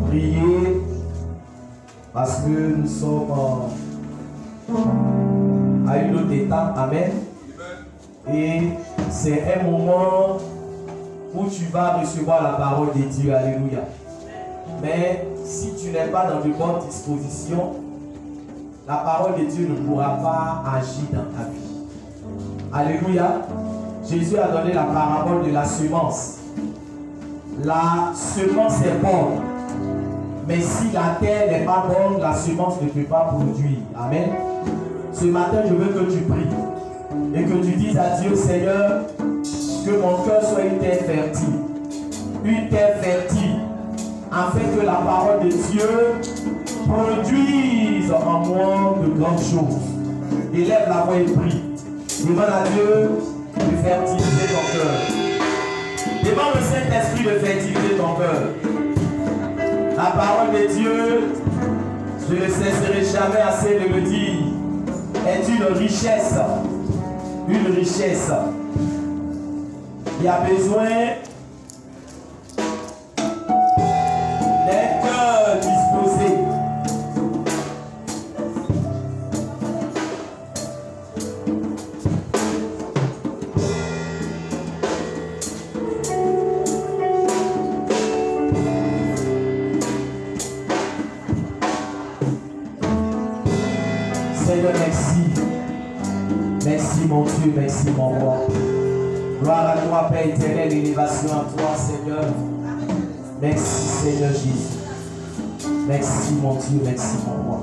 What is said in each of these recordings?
prier parce que nous sommes à une autre étape. Amen. Et c'est un moment où tu vas recevoir la parole de Dieu. Alléluia. Mais si tu n'es pas dans de bonnes dispositions, la parole de Dieu ne pourra pas agir dans ta vie. Alléluia. Jésus a donné la parabole de la semence. La semence est bonne. Mais si la terre n'est pas bonne, la semence ne peut pas produire. Amen. Ce matin, je veux que tu pries. Et que tu dises à Dieu, Seigneur, que mon cœur soit une terre fertile. Une terre fertile. Afin que la parole de Dieu produise en moi de grandes choses. Élève la voix et prie. Demande à Dieu de fertiliser ton cœur. Demande au Saint-Esprit de fertiliser ton cœur. La parole de Dieu, je ne cesserai jamais assez de le dire, est une richesse. Une richesse. Il y a besoin d'un cœur disposé. Seigneur, merci. Merci mon Dieu, merci mon roi. Gloire à toi, Père éternel, élévation à toi, Seigneur. Merci, Seigneur Jésus. Merci mon Dieu, merci mon roi.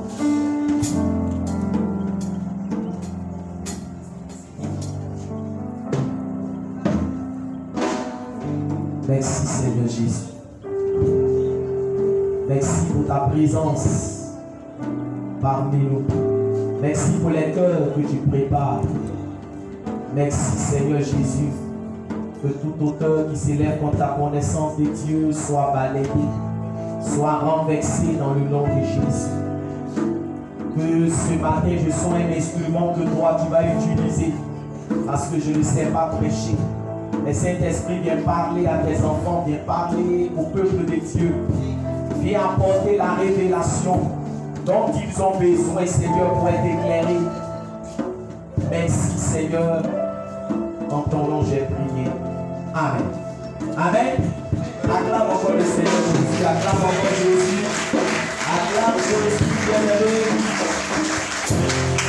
Merci, Seigneur Jésus. Merci pour ta présence parmi nous. Merci pour les cœurs que tu prépares. Merci Seigneur Jésus. Que tout auteur qui s'élève contre la connaissance de Dieu soit balayé, soit renversé dans le nom de Jésus. Que ce matin je sois un instrument que toi tu vas utiliser. Parce que je ne sais pas prêcher. Le Saint-Esprit vient parler à tes enfants, vient parler au peuple de Dieu. Viens apporter la révélation dont ils ont besoin, Seigneur, pour être éclairés. Merci, Seigneur. En ton nom, j'ai prié. Amen. Amen. Acclame encore le Seigneur Jésus. Acclame encore Jésus. Acclame Jésus, bien-aimé.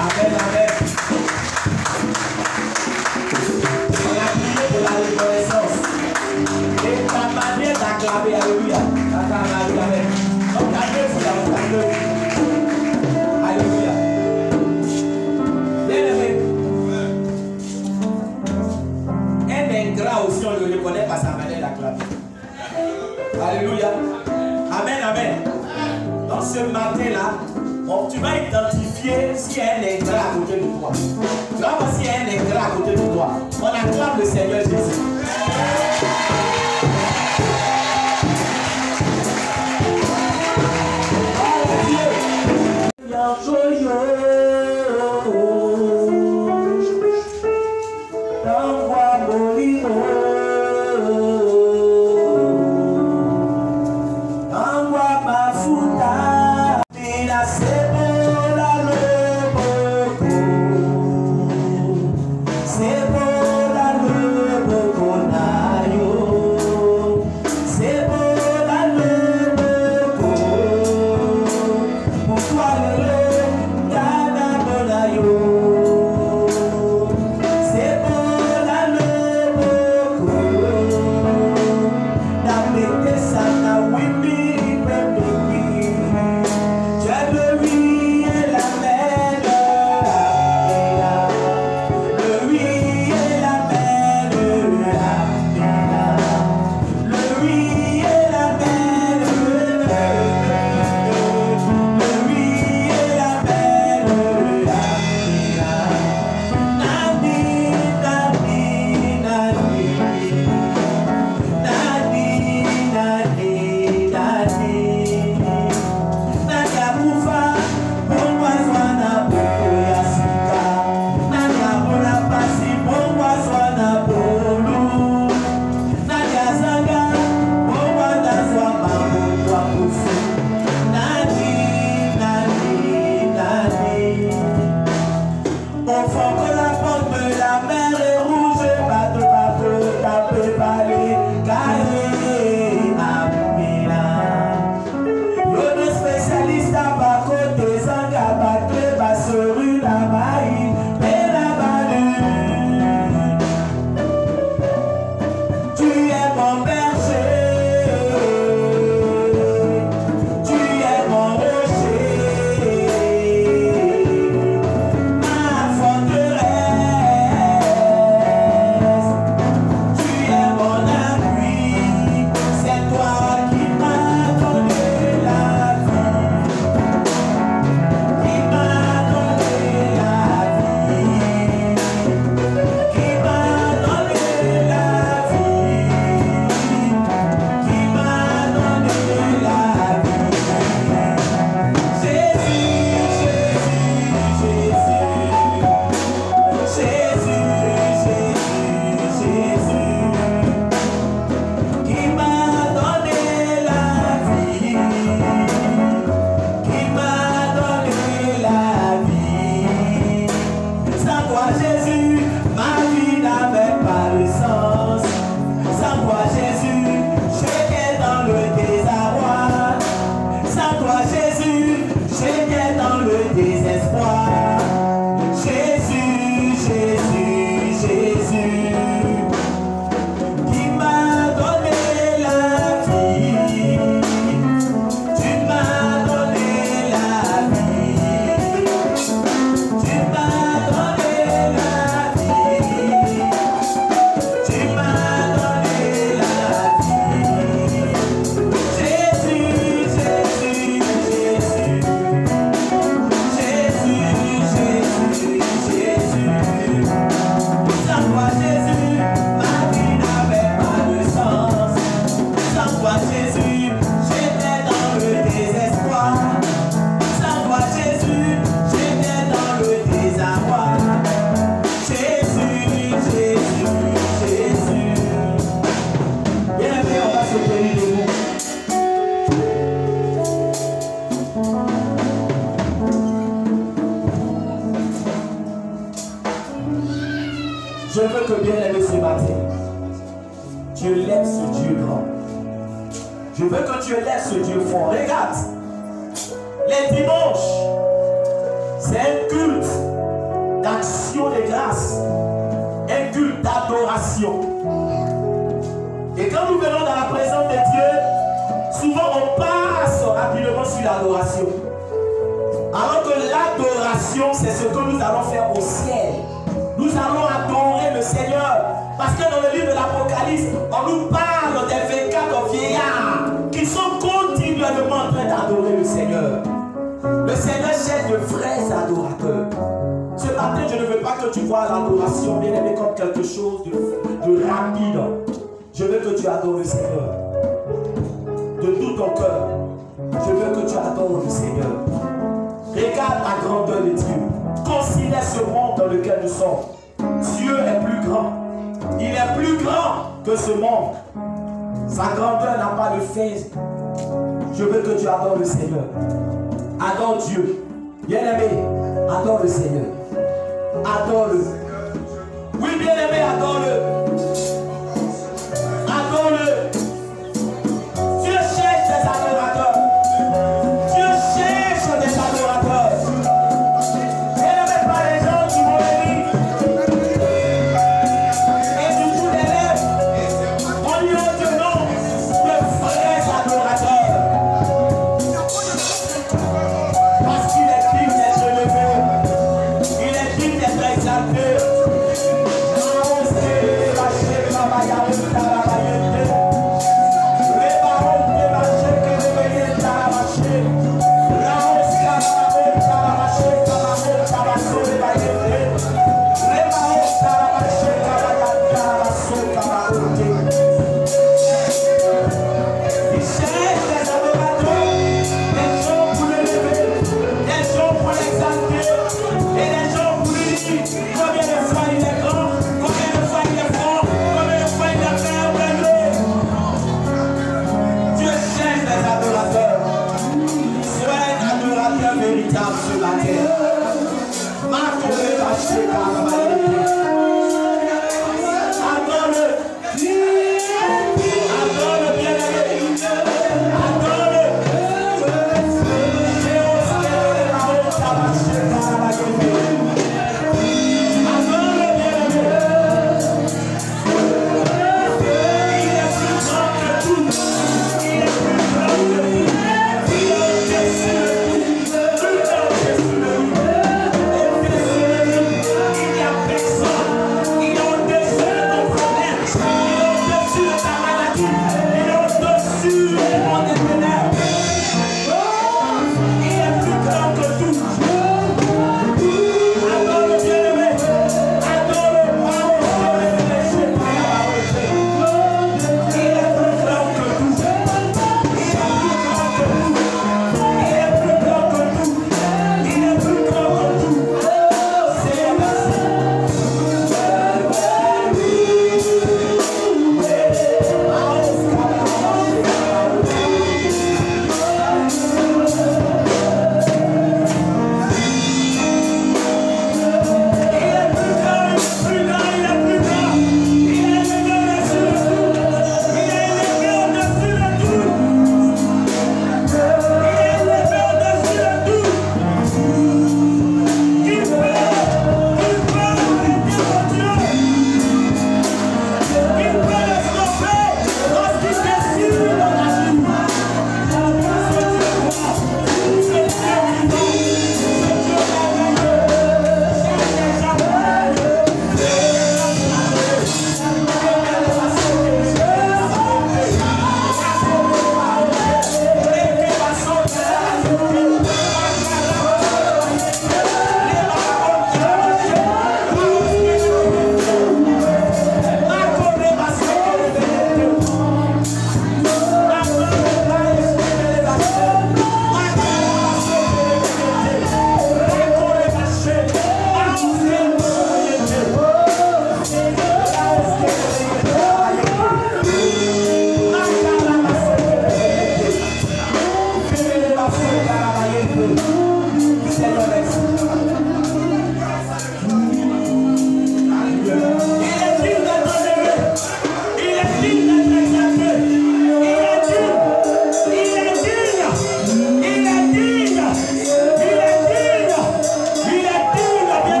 Amen, amen. On a prié pour la reconnaissance. Et ta manière d'acclamer, alléluia. Acclame, amen. Donc, acclame, acclame. Alléluia. Bien-aimé. Un ingrat aussi, on le reconnaît par sa manière d'acclamer. Alléluia. Amen, amen. Donc ce matin-là, tu vas identifier s'il y a un ingrat à côté de toi. Tu vas voir s'il y a un ingrat à côté de toi. On acclame le Seigneur Jésus. Sebo la lobo konayo. toi Jésus, j'étais dans le désespoir. Sans toi Jésus, j'étais dans le désarroi. Jésus, Jésus, Jésus. Bien aimé, on va se tenir debout. Je veux que bien aimé ce matin, tu lèves ce Dieu grand. Je veux que tu lèves ce Dieu fort. Regarde, les dimanches, c'est un culte d'action de grâce, un culte d'adoration. Et quand nous venons dans la présence de Dieu, souvent on passe rapidement sur l'adoration. Alors que l'adoration, c'est ce que nous allons faire au ciel. Nous allons adorer le Seigneur. Parce que dans le livre de l'Apocalypse, on nous parle des 24 vieillards qui sont continuellement en train d'adorer le Seigneur. Le Seigneur cherche de vrais adorateurs. Ce matin, je ne veux pas que tu vois l'adoration, bien aimé, comme quelque chose de rapide. Je veux que tu adores le Seigneur. De tout ton cœur. Je veux que tu adores le Seigneur. Regarde la grandeur de Dieu. Considère ce monde dans lequel nous sommes. Dieu est plus grand. Il est plus grand que ce monde. Sa grandeur n'a pas de fin. Je veux que tu adores le Seigneur. Adore Dieu. Bien-aimé, adore le Seigneur. Adore-le. Oui, bien-aimé, adore-le. Adore-le. Dieu cherche des adorateurs. Dieu cherche des adorateurs. Bien-aimé, pas les gens qui vont venir. Et du bout des lèvres, on dit au Dieu non, de vrais adorateurs. Parce qu'il est digne d'être élevé. Il est digne d'être exalté.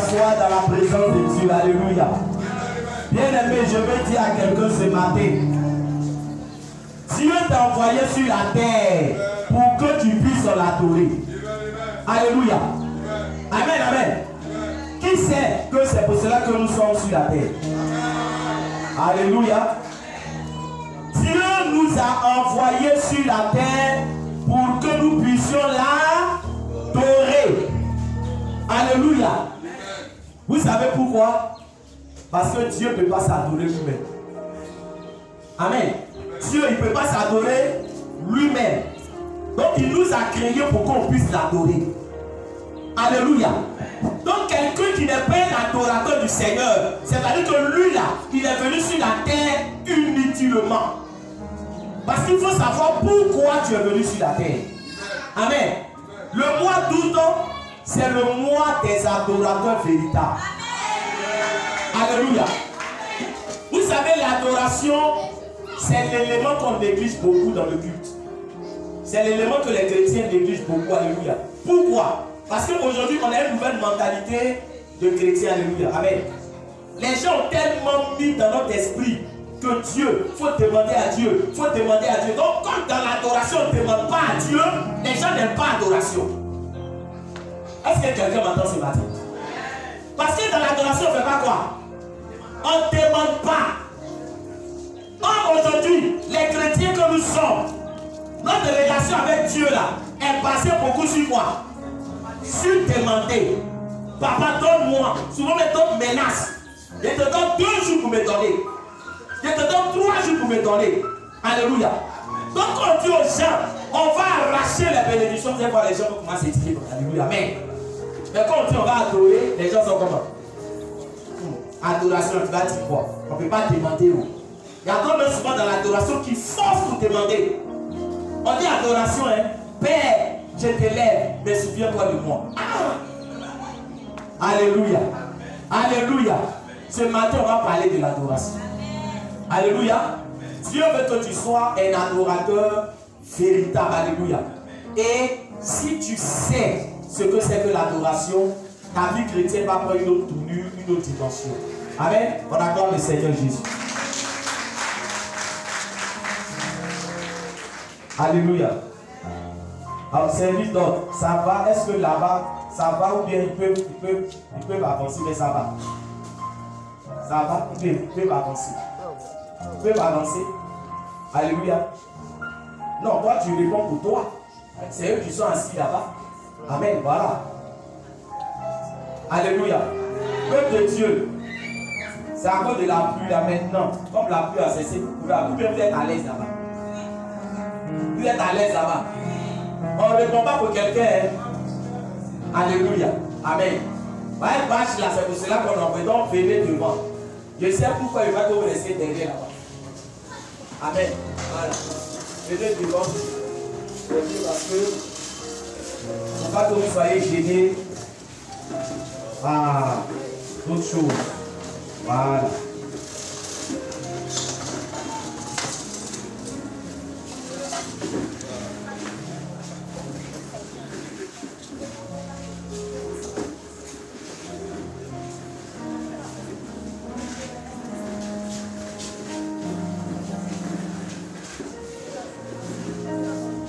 s'asseoir dans la présence de Dieu. Alléluia. Bien-aimé, je veux dire à quelqu'un ce matin, Dieu t'a envoyé sur la terre pour que tu puisses l'adorer. Alléluia. Amen, amen. Qui sait que c'est pour cela que nous sommes sur la terre? Alléluia. Dieu nous a envoyés sur la terre pour que nous puissions l'adorer. Alléluia. Vous savez pourquoi? Parce que Dieu ne peut pas s'adorer lui-même. Amen. Dieu, il ne peut pas s'adorer lui-même. Donc, il nous a créés pour qu'on puisse l'adorer. Alléluia. Donc, quelqu'un qui n'est pas un adorateur du Seigneur, c'est-à-dire que lui, là, il est venu sur la terre inutilement. Parce qu'il faut savoir pourquoi tu es venu sur la terre. Amen. Le mois d'août, c'est le mois des adorateurs véritables. Alléluia. Vous savez, l'adoration, c'est l'élément qu'on néglige beaucoup dans le culte. C'est l'élément que les chrétiens négligent beaucoup. Alléluia. Pourquoi? Parce qu'aujourd'hui, on a une nouvelle mentalité de chrétiens. Alléluia. Amen. Les gens ont tellement mis dans notre esprit que Dieu, il faut demander à Dieu, il faut demander à Dieu. Donc, quand dans l'adoration, on ne demande pas à Dieu, les gens n'aiment pas l'adoration. Est-ce que quelqu'un m'entend ce matin? Parce que dans l'adoration, on ne fait pas quoi? On ne demande pas. Or, aujourd'hui, les chrétiens que nous sommes, notre relation avec Dieu là, est basée beaucoup sur quoi? Sur demander. Papa, donne-moi. Souvent, me donne menace. Je te donne 2 jours pour me donner. Je te donne 3 jours pour me donner. Alléluia. Donc, on dit aux gens, on va arracher les bénédictions. Vous allez voir, les gens vont commencer à s'étirer. Alléluia. Mais quand on dit on va adorer, les gens sont comment? Adoration, tu vas dire quoi? On ne peut pas demander. Il y a d'autres souvent dans l'adoration qui forcent pour demander. On dit adoration, hein? Père, je t'élève, mais souviens-toi de moi. Ah! Alléluia. Alléluia. Ce matin, on va parler de l'adoration. Alléluia. Dieu veut que tu sois un adorateur véritable. Alléluia. Et si tu sais ce que c'est que l'adoration, ta vie chrétienne va prendre une autre tournure, une autre dimension. Amen. On acclame le Seigneur Jésus. Alléluia. Alors, service d'ordre, ça va? Est-ce que là-bas, ça va ou bien ils peuvent avancer, mais ça va? Ça va? Ils peuvent avancer. Ils peuvent avancer. Alléluia. Non, toi, tu réponds pour toi. C'est eux qui sont assis là-bas. Amen. Voilà. Alléluia. Peuple de Dieu. C'est à cause de la pluie là maintenant. Comme la pluie a cessé, vous êtes à l'aise là-bas. Vous êtes à l'aise là-bas. On ne répond pas pour quelqu'un. Alléluia. Amen. Ouais, vache là, c'est pour cela qu'on en veut. Donc, venez devant. Je sais pourquoi il va te rester derrière là-bas. Amen. Voilà. Venez devant. Parce que il ne faut pas que vous soyez gênés. Ah, d'autres choses. Voilà.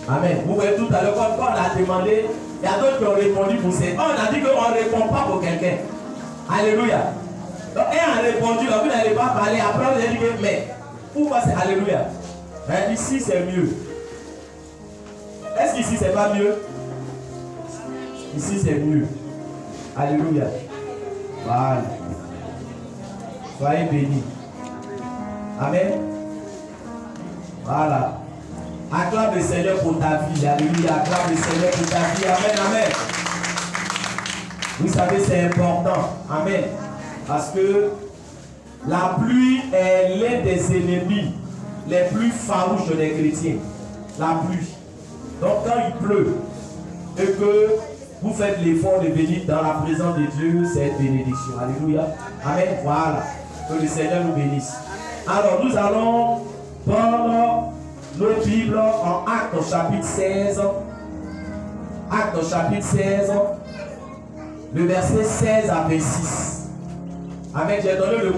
Amen. Vous voyez tout à l'heure, quand on a demandé, il y a d'autres qui ont répondu pour ça. On a dit qu'on ne répond pas pour quelqu'un. Alléluia. Donc, un a répondu, vous n'allez pas parler. Après, vous allez dire, mais pourquoi c'est Alléluia? Mais ici, c'est mieux. Est-ce qu'ici, c'est pas mieux? Ici, c'est mieux. Alléluia. Voilà. Soyez bénis. Amen. Voilà. Acclame le Seigneur pour ta vie. Alléluia. Acclame le Seigneur pour ta vie. Amen. Amen. Vous savez, c'est important. Amen. Parce que la pluie est l'un des ennemis les plus farouches des chrétiens. La pluie. Donc quand il pleut et que vous faites l'effort de venir dans la présence de Dieu, c'est une bénédiction. Alléluia. Amen. Voilà. Que le Seigneur nous bénisse. Alors nous allons prendre nos Bibles en Actes chapitre 16. Actes chapitre 16. le verset 16 à 26. Amen. J'ai donné le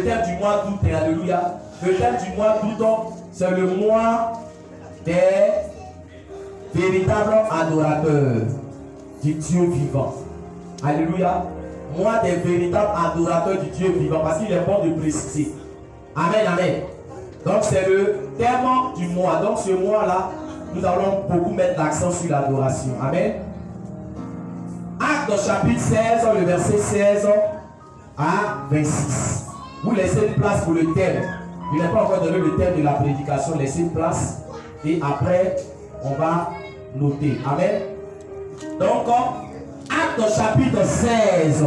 thème du mois d'août. Alléluia. Le thème du mois d'août, c'est le mois des véritables adorateurs du Dieu vivant. Alléluia. Mois des véritables adorateurs du Dieu vivant. Parce qu'il est bon de préciser. Amen, amen. Donc c'est le thème du mois. Donc ce mois-là, nous allons beaucoup mettre l'accent sur l'adoration. Amen. Actes chapitre 16, le verset 16 à 26. Vous laissez une place pour le thème. Je n'ai pas encore donné le thème de la prédication. Laissez une place. Et après, on va noter. Amen. Donc, Actes chapitre 16,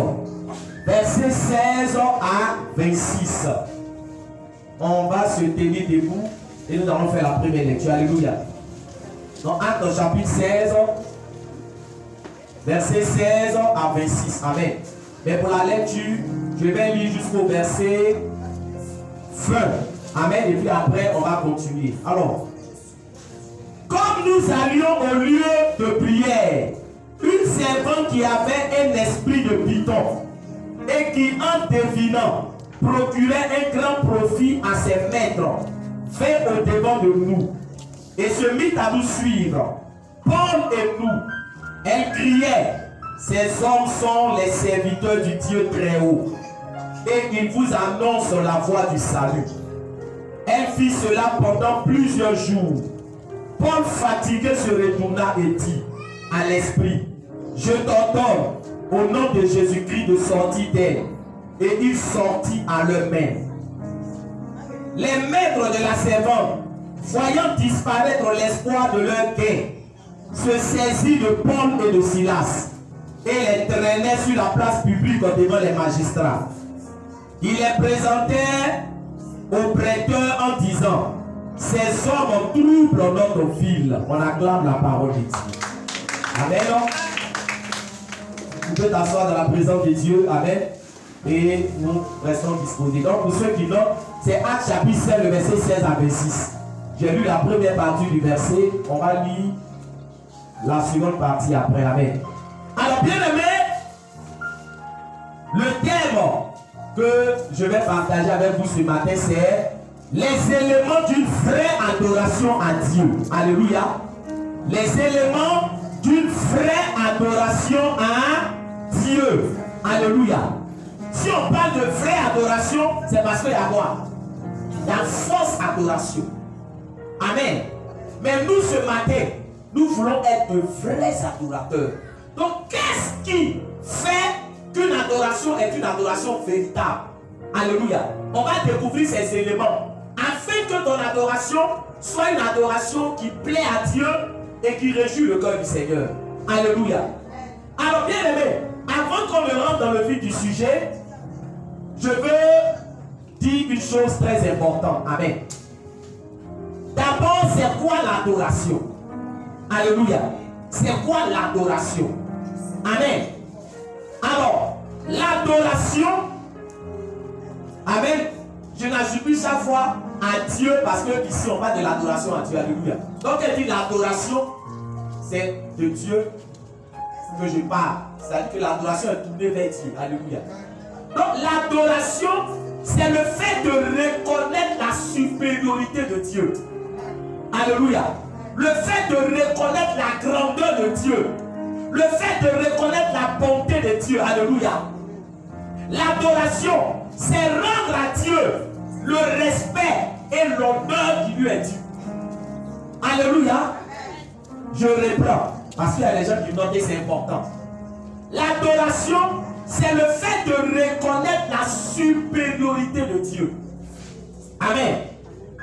verset 16 à 26. On va se tenir debout et nous allons faire la première lecture. Alléluia. Donc, Actes chapitre 16, verset 16 à 26. Amen. Mais pour la lecture, je vais lire jusqu'au verset 20. Amen. Et puis après, on va continuer. Alors, comme nous allions au lieu de prière, une servante qui avait un esprit de python et qui, en devinant, procurait un grand profit à ses maîtres, vint au devant de nous et se mit à nous suivre. Paul et nous, elle criait, ces hommes sont les serviteurs du Dieu très haut et ils vous annoncent la voie du salut. Elle fit cela pendant plusieurs jours. Paul, fatigué, se retourna et dit à l'esprit, je t'ordonne au nom de Jésus-Christ de sortir d'elle. Et il sortit à leur main. Les maîtres de la servante, voyant disparaître l'espoir de leur gain, se saisirent de Paul et de Silas et les traînaient sur la place publique devant les magistrats. Ils les présentèrent aux prêteurs en disant, ces hommes troublent notre ville. On acclame la parole de Dieu. Amen. Vous pouvez t'asseoir dans la présence de Dieu. Amen. Et nous restons disposés. Donc pour ceux qui notent, c'est Actes chapitre 16, le verset 16 à 26. J'ai lu la première partie du verset. On va lire la seconde partie après. Amen. Alors bien aimé, le thème que je vais partager avec vous ce matin, c'est les éléments d'une vraie adoration à Dieu. Alléluia. Les éléments d'une vraie adoration à Dieu. Alléluia. Si on parle de vraie adoration, c'est parce qu'il y a quoi? Il y a fausse adoration. Amen. Mais nous, ce matin, nous voulons être de vrais adorateurs. Donc, qu'est-ce qui fait qu'une adoration est une adoration véritable? Alléluia. On va découvrir ces éléments afin que ton adoration soit une adoration qui plaît à Dieu et qui réjouit le cœur du Seigneur. Alléluia. Alors, bien aimé, avant qu'on ne rentre dans le vif du sujet, je veux dire une chose très importante. Amen. D'abord, c'est quoi l'adoration? Alléluia. C'est quoi l'adoration? Amen. Alors, l'adoration, amen, je n'attribue chaque fois à Dieu parce que ici on parle de l'adoration à Dieu. Alléluia. Donc, elle dit l'adoration, c'est de Dieu que je parle. C'est-à-dire que l'adoration est tournée vers Dieu. Alléluia. Donc, l'adoration, c'est le fait de reconnaître la supériorité de Dieu. Alléluia. Le fait de reconnaître la grandeur de Dieu. Le fait de reconnaître la bonté de Dieu. Alléluia. L'adoration, c'est rendre à Dieu le respect et l'honneur qui lui est dû. Alléluia. Je reprends. Parce qu'il y a des gens qui notent que c'est important. L'adoration, c'est le fait de reconnaître la supériorité de Dieu. Amen.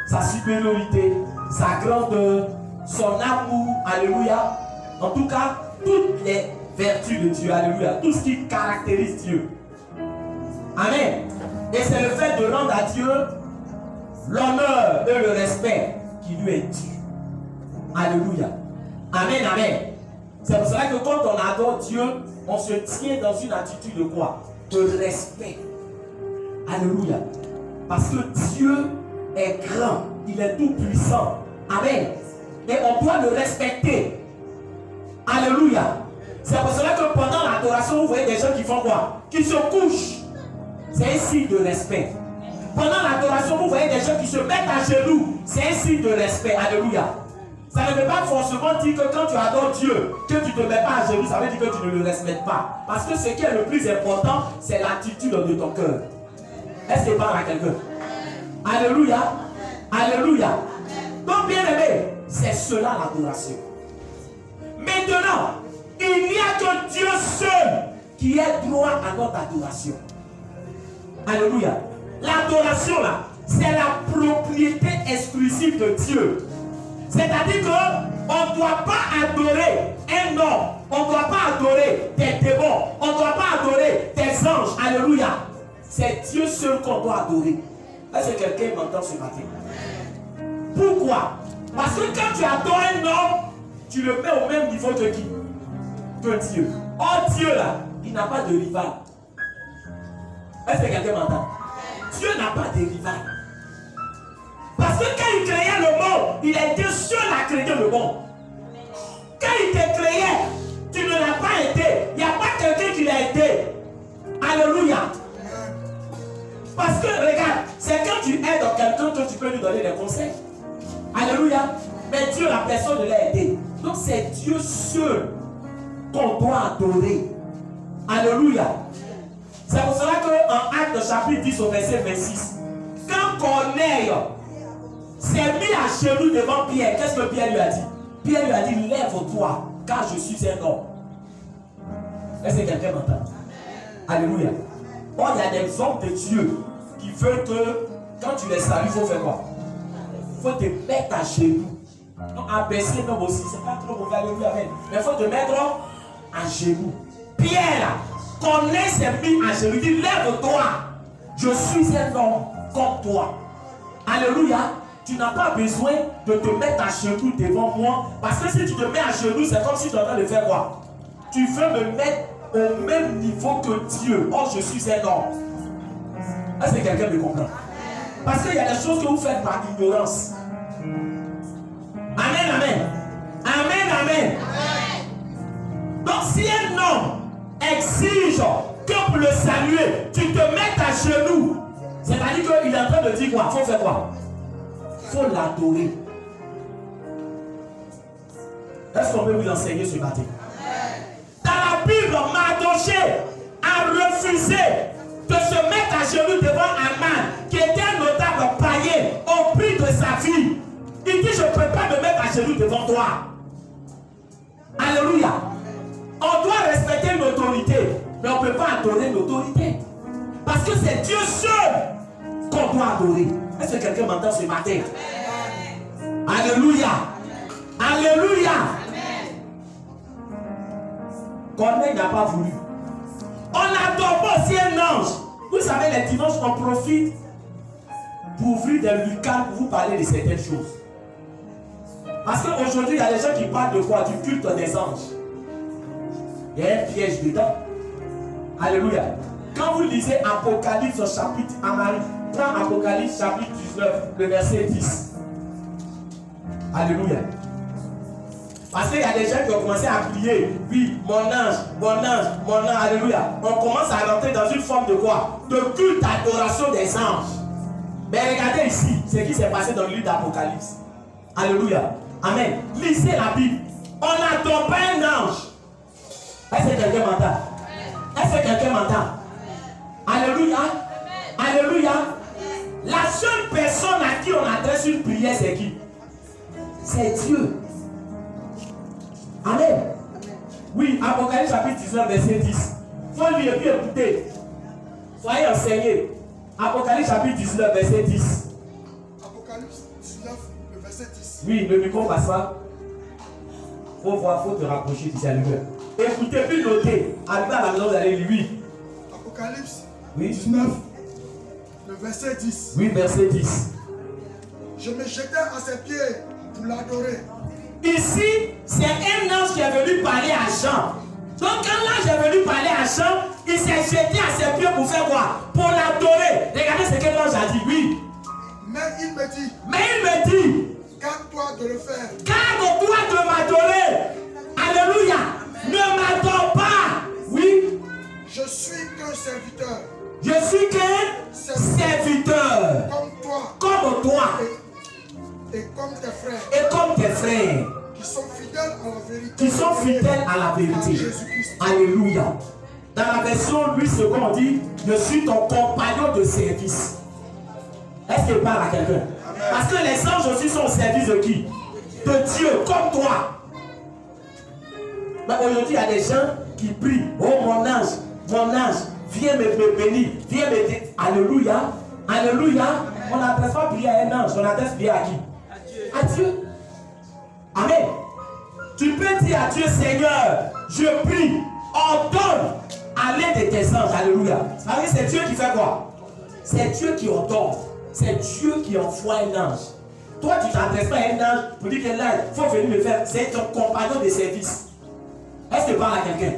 Sa supériorité, sa grandeur, son amour. Alléluia. En tout cas, toutes les vertus de Dieu. Alléluia. Tout ce qui caractérise Dieu. Amen. Et c'est le fait de rendre à Dieu l'honneur et le respect qui lui est dû. Alléluia. Amen, amen. C'est pour cela que quand on adore Dieu, on se tient dans une attitude de quoi? De respect. Alléluia. Parce que Dieu est grand. Il est tout puissant. Amen. Et on doit le respecter. Alléluia. C'est pour cela que pendant l'adoration, vous voyez des gens qui font quoi? Qui se couchent. C'est un signe de respect. Pendant l'adoration, vous voyez des gens qui se mettent à genoux. C'est un signe de respect. Alléluia. Ça ne veut pas forcément dire que quand tu adores Dieu, que tu ne te mets pas à genoux, ça veut dire que tu ne le respectes pas. Parce que ce qui est le plus important, c'est l'attitude de ton cœur. Est-ce que parle à quelqu'un? Alléluia. Alléluia. Donc bien aimé, c'est cela l'adoration. Maintenant, il n'y a que Dieu seul qui ait droit à notre adoration. Alléluia. L'adoration là, c'est la propriété exclusive de Dieu. C'est-à-dire qu'on ne doit pas adorer un homme, on ne doit pas adorer des démons, on ne doit pas adorer des anges. Alléluia. C'est Dieu seul qu'on doit adorer. Est-ce que quelqu'un m'entend ce matin? Pourquoi? Parce que quand tu adores un homme, tu le mets au même niveau que qui? Que Dieu. Oh Dieu là, il n'a pas de rival. Est-ce que quelqu'un m'entend? Dieu n'a pas de rival. Parce que quand il créait le monde, il a été seul à créer le monde. Quand il te créait, tu ne l'as pas aidé. Il n'y a pas quelqu'un qui l'a aidé. Alléluia. Parce que regarde, c'est quand tu aides quelqu'un que tu peux lui donner des conseils. Alléluia. Mais Dieu, la personne ne l'a aidé. Donc c'est Dieu seul qu'on doit adorer. Alléluia. C'est pour cela qu'en Actes chapitre 10 au verset 26, quand Corneille s'est mis à genoux devant Pierre, qu'est-ce que Pierre lui a dit? Pierre lui a dit, lève-toi, car je suis un homme. Est-ce que quelqu'un m'entend? Alléluia. Or, il y a des hommes de Dieu qui veulent que quand tu les salues, il faut faire quoi? Il faut te mettre à genoux. Non, abaisser, non aussi, c'est pas trop mauvais, alléluia, amen. Mais il faut te mettre à genoux. Pierre, Corneille s'est mis à genoux, il dit, lève-toi, je suis un homme comme toi. Alléluia. Tu n'as pas besoin de te mettre à genoux devant moi. Parce que si tu te mets à genoux, c'est comme si tu es en train de faire quoi? Tu veux me mettre au même niveau que Dieu. Oh, je suis un homme. Est-ce que quelqu'un me comprend? Parce qu'il y a des choses que vous faites par ignorance. Amen, amen. Amen, amen. Donc si un homme exige que pour le saluer, tu te mettes à genoux, c'est-à-dire qu'il est en train de dire quoi? Il faut faire quoi? Il faut l'adorer. Est-ce qu'on peut vous enseigner ce matin? Dans la Bible, Mardoché a refusé de se mettre à genoux devant Aman, qui était un notable païen au prix de sa vie. Il dit, je ne peux pas me mettre à genoux devant toi. Alléluia. On doit respecter l'autorité, mais on ne peut pas adorer l'autorité. Parce que c'est Dieu seul qu'on doit adorer. Est-ce que quelqu'un m'entend ce matin? Alléluia. Alléluia. Corneille n'a pas voulu. On n'adore pas aussi un ange. Vous savez, les dimanches, on profite pour ouvrir des lucarnes pour vous parler de certaines choses. Parce qu'aujourd'hui, il y a des gens qui parlent de quoi? Du culte des anges. Il y a un piège dedans. Alléluia. Quand vous lisez Apocalypse au chapitre, Marie, prends Apocalypse chapitre 19, le verset 10. Alléluia. Parce qu'il y a des gens qui ont commencé à prier. Oui, mon ange, mon ange, mon ange, alléluia. On commence à rentrer dans une forme de quoi? De culte d'adoration des anges. Mais regardez ici, ce qui s'est passé dans le livre d'Apocalypse. Alléluia. Amen. Lisez la Bible. On n'adore pas un ange. Est-ce que quelqu'un m'entend? Est-ce que quelqu'un m'entend? Alléluia. Alléluia. La seule personne à qui on adresse une prière, c'est qui? C'est Dieu. Amen. Oui, Apocalypse chapitre 19, verset 10. Il faut lire et puis écouter. Soyez enseignés. Apocalypse chapitre 19, verset 10. Apocalypse 19, le verset 10. Oui, le micro passe pas. Il faut voir, il faut te rapprocher d'ici à l'heure. Écoutez, puis notez. Arrivez à la maison, vous allez lire. Oui. Apocalypse 19, le verset 10. Oui, verset 10. Je me jetais à ses pieds pour l'adorer. Ici, c'est un ange qui est venu parler à Jean. Donc quand l'ange est venu parler à Jean, il s'est jeté à ses pieds pour faire quoi? Pour l'adorer. Regardez ce que l'ange a dit, oui. Mais il me dit, garde-toi de le faire. Garde-toi de m'adorer. Alléluia. Ne m'adore pas. Oui. Je suis qu'un serviteur. Je suis qu'un serviteur. Comme toi. Comme toi. Et comme tes frères. Et comme tes frères. Qui sont fidèles à la vérité. Qui sont fidèles à la vérité. Alléluia. Dans la version Louis II, on dit, je suis ton compagnon de service. Est-ce qu'il parle à quelqu'un? Parce que les anges aussi sont au service de qui? De Dieu, comme toi. Mais aujourd'hui, il y a des gens qui prient. Oh mon ange, viens me bénir, viens me dire. Alléluia, alléluia. On n'adresse pas prier à un ange, on adresse prier à qui? À Dieu. Amen. Tu peux dire à Dieu, Seigneur, je prie, ordonne à l'aide de tes anges. Alléluia. C'est Dieu qui fait quoi? C'est Dieu qui ordonne. C'est Dieu qui envoie un ange. Toi, tu ne t'adresses pas à un ange pour dire que là, il faut venir me faire. C'est ton compagnon de service. Est-ce que tu parles à quelqu'un?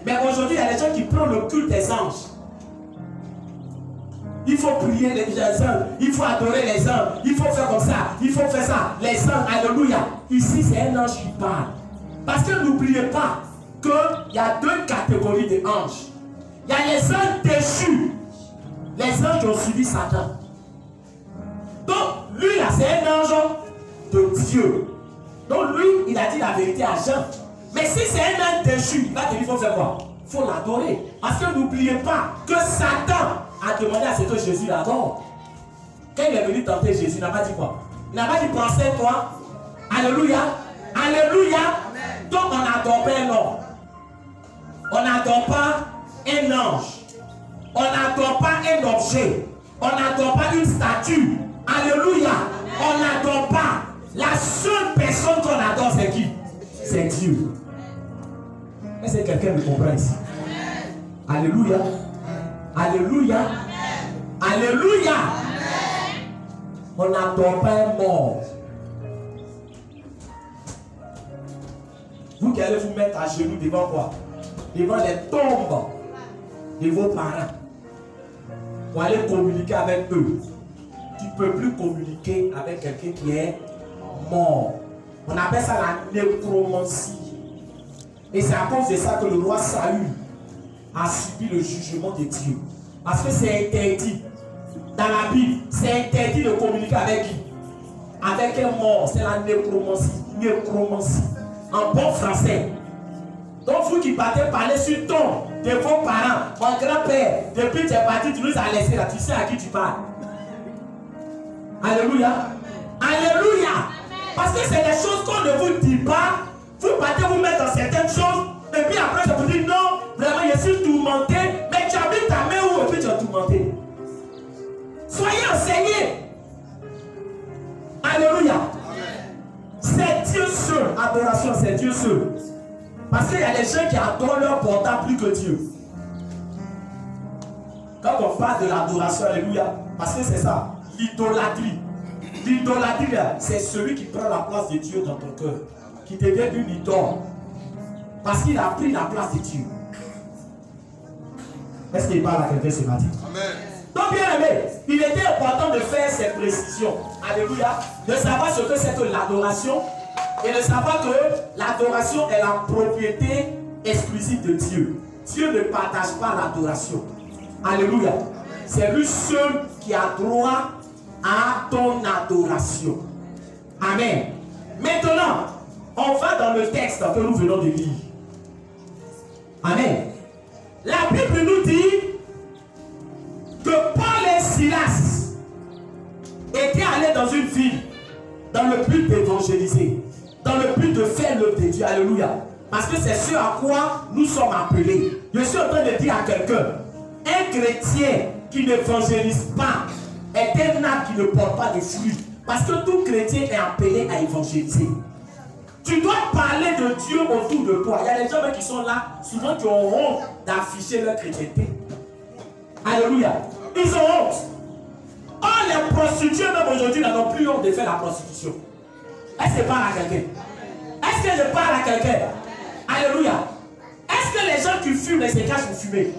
Mais aujourd'hui, il y a des gens qui prennent le culte des anges. Il faut prier les anges, il faut adorer les anges, il faut faire comme ça, il faut faire ça. Les anges, alléluia. Ici, c'est un ange qui parle. Parce que n'oubliez pas qu'il y a deux catégories d'anges. Il y a les anges déchus. Les anges qui ont suivi Satan. Donc, lui là, c'est un ange de Dieu. Donc, lui, il a dit la vérité à Jean. Mais si c'est un ange déchu, il va te dire, il faut faire quoi? Il faut l'adorer. Parce que n'oubliez pas que Satan a demandé à ce que Jésus l'adore. Quand il est venu tenter Jésus, il n'a pas dit quoi? Il n'a pas dit, pensez-toi. Alléluia. Alléluia. Amen. Donc, on n'adore pas un homme. On n'adore pas un ange. On n'adore pas un objet. On n'adore pas une statue. Alléluia. On n'adore pas. La seule personne qu'on adore, c'est qui? C'est Dieu. Est-ce que quelqu'un me comprend ici? Alléluia. Alléluia. Alléluia. On n'adore pas un mort. Vous qui allez vous mettre à genoux devant quoi? Devant les tombes de vos parents. Pour aller communiquer avec eux. Tu ne peux plus communiquer avec quelqu'un qui est mort. On appelle ça la nécromancie. Et c'est à cause de ça que le roi Saül a subi le jugement de Dieu. Parce que c'est interdit. Dans la Bible, c'est interdit de communiquer avec qui? Avec un mort. C'est la nécromancie. Nécromancie. En bon français. Donc vous qui partez parler sur ton, de vos parents, mon grand-père, depuis tu es parti, tu nous as laissé là, tu sais à qui tu parles. Alléluia. Alléluia. Parce que c'est des choses qu'on ne vous dit pas. Vous partez vous mettre dans certaines choses. Et puis après, je vous dis non, vraiment, je suis tourmenté. Mais tu as mis ta main où et puis tu es tourmenté. Soyez enseignés. Alléluia. C'est Dieu seul. Adoration, c'est Dieu seul. Parce qu'il y a des gens qui adorent leur portable plus que Dieu. Quand on parle de l'adoration, alléluia, parce que c'est ça, l'idolâtrie. L'idolâtrie, c'est celui qui prend la place de Dieu dans ton cœur, qui devient une idole. Parce qu'il a pris la place de Dieu. Est-ce qu'il parle à quelqu'un ce matin? Amen. Donc, bien aimé, il était important de faire ces précisions. Alléluia. De savoir ce que c'est que l'adoration. Et de savoir que l'adoration est la propriété exclusive de Dieu. Dieu ne partage pas l'adoration. Alléluia. C'est lui seul qui a droit à ton adoration. Amen. Maintenant, on va dans le texte que nous venons de lire. Amen. La Bible nous dit que Paul et Silas étaient allés dans une ville dans le but d'évangéliser, dans le but de faire l'œuvre de Dieu. Alléluia. Parce que c'est ce à quoi nous sommes appelés. Je suis en train de dire à quelqu'un, un chrétien qui n'évangélise pas est un arbre qui ne porte pas de fruits. Parce que tout chrétien est appelé à évangéliser. Tu dois parler de Dieu autour de toi. Il y a des gens qui sont là, souvent qui ont honte d'afficher leur chrétienté. Alléluia. Ils ont honte. Or, les prostituées, même aujourd'hui, n'ont plus honte de faire la prostitution. Est-ce que je parle à quelqu'un? Est-ce que je parle à quelqu'un? Alléluia. Est-ce que les gens qui fument les cachent pour fumer?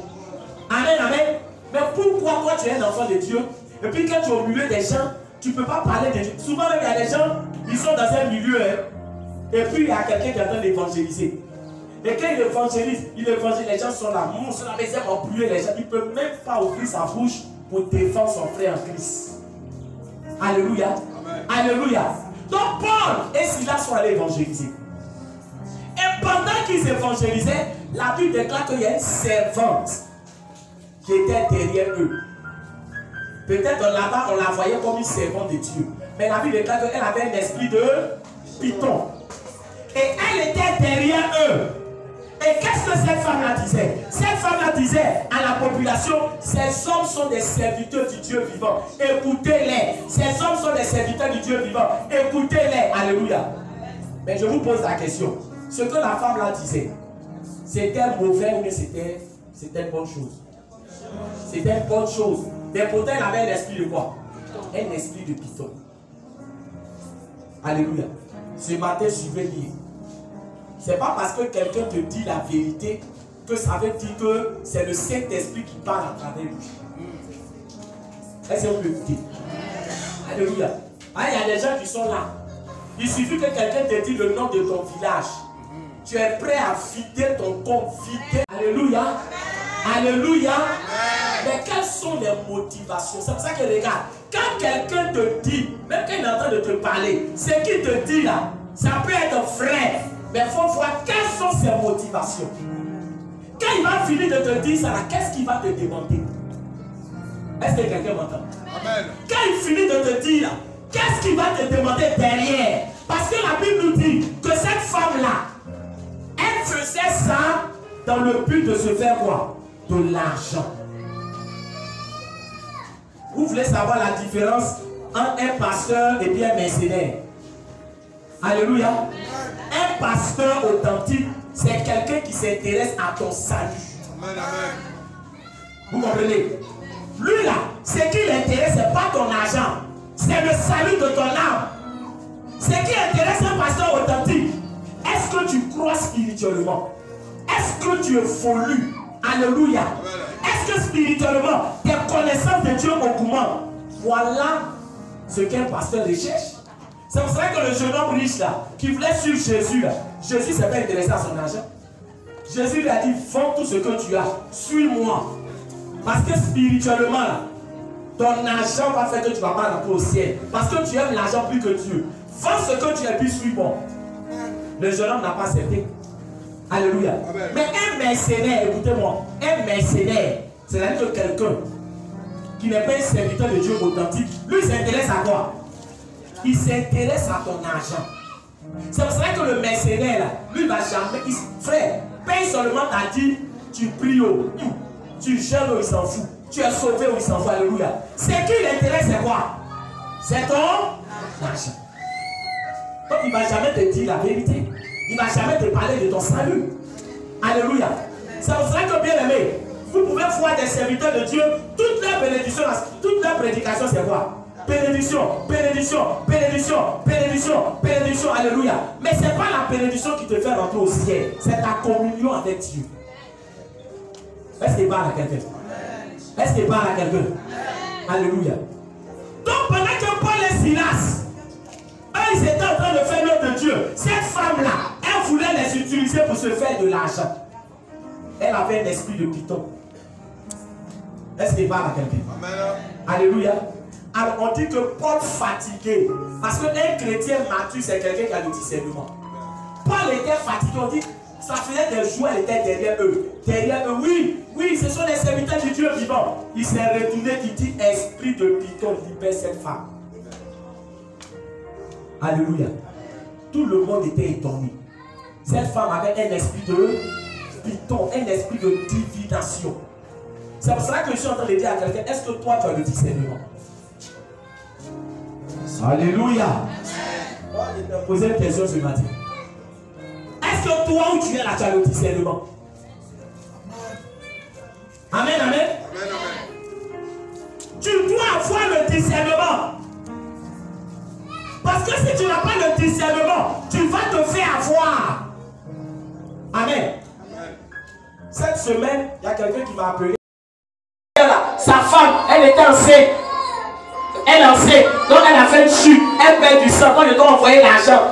Amen, amen. Mais pourquoi toi tu es un enfant de Dieu? Et puis quand tu es au milieu des gens, tu ne peux pas parler de Dieu. Souvent même il y a des gens, ils sont dans un milieu, et puis il y a quelqu'un qui est en train d'évangéliser. Mais quand il évangélise, les gens sont là, mais ils aiment empuer les gens. Il ne peut même pas ouvrir sa bouche pour défendre son frère en Christ. Alléluia. Amen. Alléluia. Donc Paul et Silas sont allés évangéliser. Et pendant qu'ils évangélisaient, la Bible déclare qu'il y a une servante qui était derrière eux. Peut-être là-bas, on la voyait comme une servante de Dieu. Mais la Bible déclare qu'elle avait un esprit de python. Et elle était derrière eux. Et qu'est-ce que cette femme-là disait? Cette femme-là disait à la population, ces hommes sont des serviteurs du Dieu vivant. Écoutez-les. Ces hommes sont des serviteurs du Dieu vivant. Écoutez-les. Alléluia. Mais je vous pose la question. Ce que la femme-là disait, c'était mauvais ou bien c'était une bonne chose? C'était une bonne chose. Mais pourtant, elle avait un esprit de quoi? Un esprit de python. Alléluia. Ce matin, je vais lire. Ce n'est pas parce que quelqu'un te dit la vérité que ça veut dire que c'est le Saint-Esprit qui parle à travers lui. Est-ce que vous écoutez? Alléluia. Ah, il y a des gens qui sont là. Il suffit que quelqu'un te dise le nom de ton village. Tu es prêt à vider ton compte, vider. Alléluia. Alléluia. Mais quelles sont les motivations? C'est pour ça que regarde, quand quelqu'un te dit, même quand il est en train de te parler, ce qu'il te dit là, ça peut être vrai. Mais il faut voir quelles sont ses motivations. Quand il va finir de te dire ça, qu'est-ce qu'il va te demander? Est-ce que quelqu'un m'entend? Amen. Quand il finit de te dire, qu'est-ce qu'il va te demander derrière? Parce que la Bible nous dit que cette femme-là, elle faisait ça dans le but de se faire quoi? De l'argent. Vous voulez savoir la différence entre un pasteur et bien un mercenaire? Alléluia. Un pasteur authentique, c'est quelqu'un qui s'intéresse à ton salut. Amen, amen. Vous comprenez? Lui là, ce qui l'intéresse, ce n'est pas ton argent. C'est le salut de ton âme. Ce qui intéresse un pasteur authentique, est-ce que tu crois spirituellement? Est-ce que tu évolues? Alléluia. Est-ce que spirituellement, tes connaissances de Dieu augmentent? Voilà ce qu'un pasteur recherche. C'est pour ça que le jeune homme riche là, qui voulait suivre Jésus là, Jésus ne s'est pas intéressé à son argent. Jésus lui a dit, vends tout ce que tu as, suis-moi. Parce que spirituellement là, ton argent va faire que tu vas pas rentrer au ciel. Parce que tu aimes l'argent plus que Dieu. Vends ce que tu as, puis suis-moi. Le jeune homme n'a pas accepté. Alléluia. Amen. Mais un mercenaire, écoutez-moi, un mercenaire, c'est-à-dire que quelqu'un qui n'est pas un serviteur de Dieu authentique, lui s'intéresse à quoi? Il s'intéresse à ton argent. C'est pour ça que le mercenaire, là, lui va jamais. Frère, paye seulement ta dîme, tu pries au. Tu jeûnes où il s'en fout. Tu es sauvé où il s'en fout. Alléluia. Ce qui l'intéresse, c'est quoi? C'est ton argent. Donc il ne va jamais te dire la vérité. Il ne va jamais te parler de ton salut. Alléluia. C'est pour ça que, bien aimé, vous pouvez voir des serviteurs de Dieu, toute leur bénédiction, toute leur prédication, c'est quoi? Bénédiction, bénédiction, bénédiction, bénédiction, bénédiction, alléluia. Mais ce n'est pas la bénédiction qui te fait rentrer au ciel, c'est ta communion avec Dieu. Est-ce qu'il parle à quelqu'un? Est-ce qu'il parle à quelqu'un? Alléluia. Donc pendant que Paul et Silas, eux, ils étaient en train de faire l'œuvre de Dieu, cette femme-là, elle voulait les utiliser pour se faire de l'argent. Elle avait un esprit de python. Est-ce qu'il parle à quelqu'un? Alléluia. Alors on dit que Paul fatigué, parce qu'un chrétien mature, c'est quelqu'un qui a le discernement. Paul était fatigué, on dit, ça faisait des jours, elle était derrière eux. Derrière eux, oui, oui, ce sont les serviteurs du Dieu vivant. Il s'est retourné, il dit, esprit de python, libère cette femme. Alléluia. Tout le monde était étonné. Cette femme avait un esprit de python, un esprit de divination. C'est pour cela que je suis en train de dire à quelqu'un, est-ce que toi tu as le discernement? Alléluia. Moi, je te posais une question ce matin. Est-ce que toi où tu es là, tu as le discernement? Amen, amen. Amen, amen. Tu dois avoir le discernement. Parce que si tu n'as pas le discernement, tu vas te faire avoir. Amen. Amen. Cette semaine, il y a quelqu'un qui m'a appelé. Sa femme, elle était enceinte. Elle est enceinte. Donc elle a fait une chute. Elle perd du sang. Quand je dois envoyer l'argent,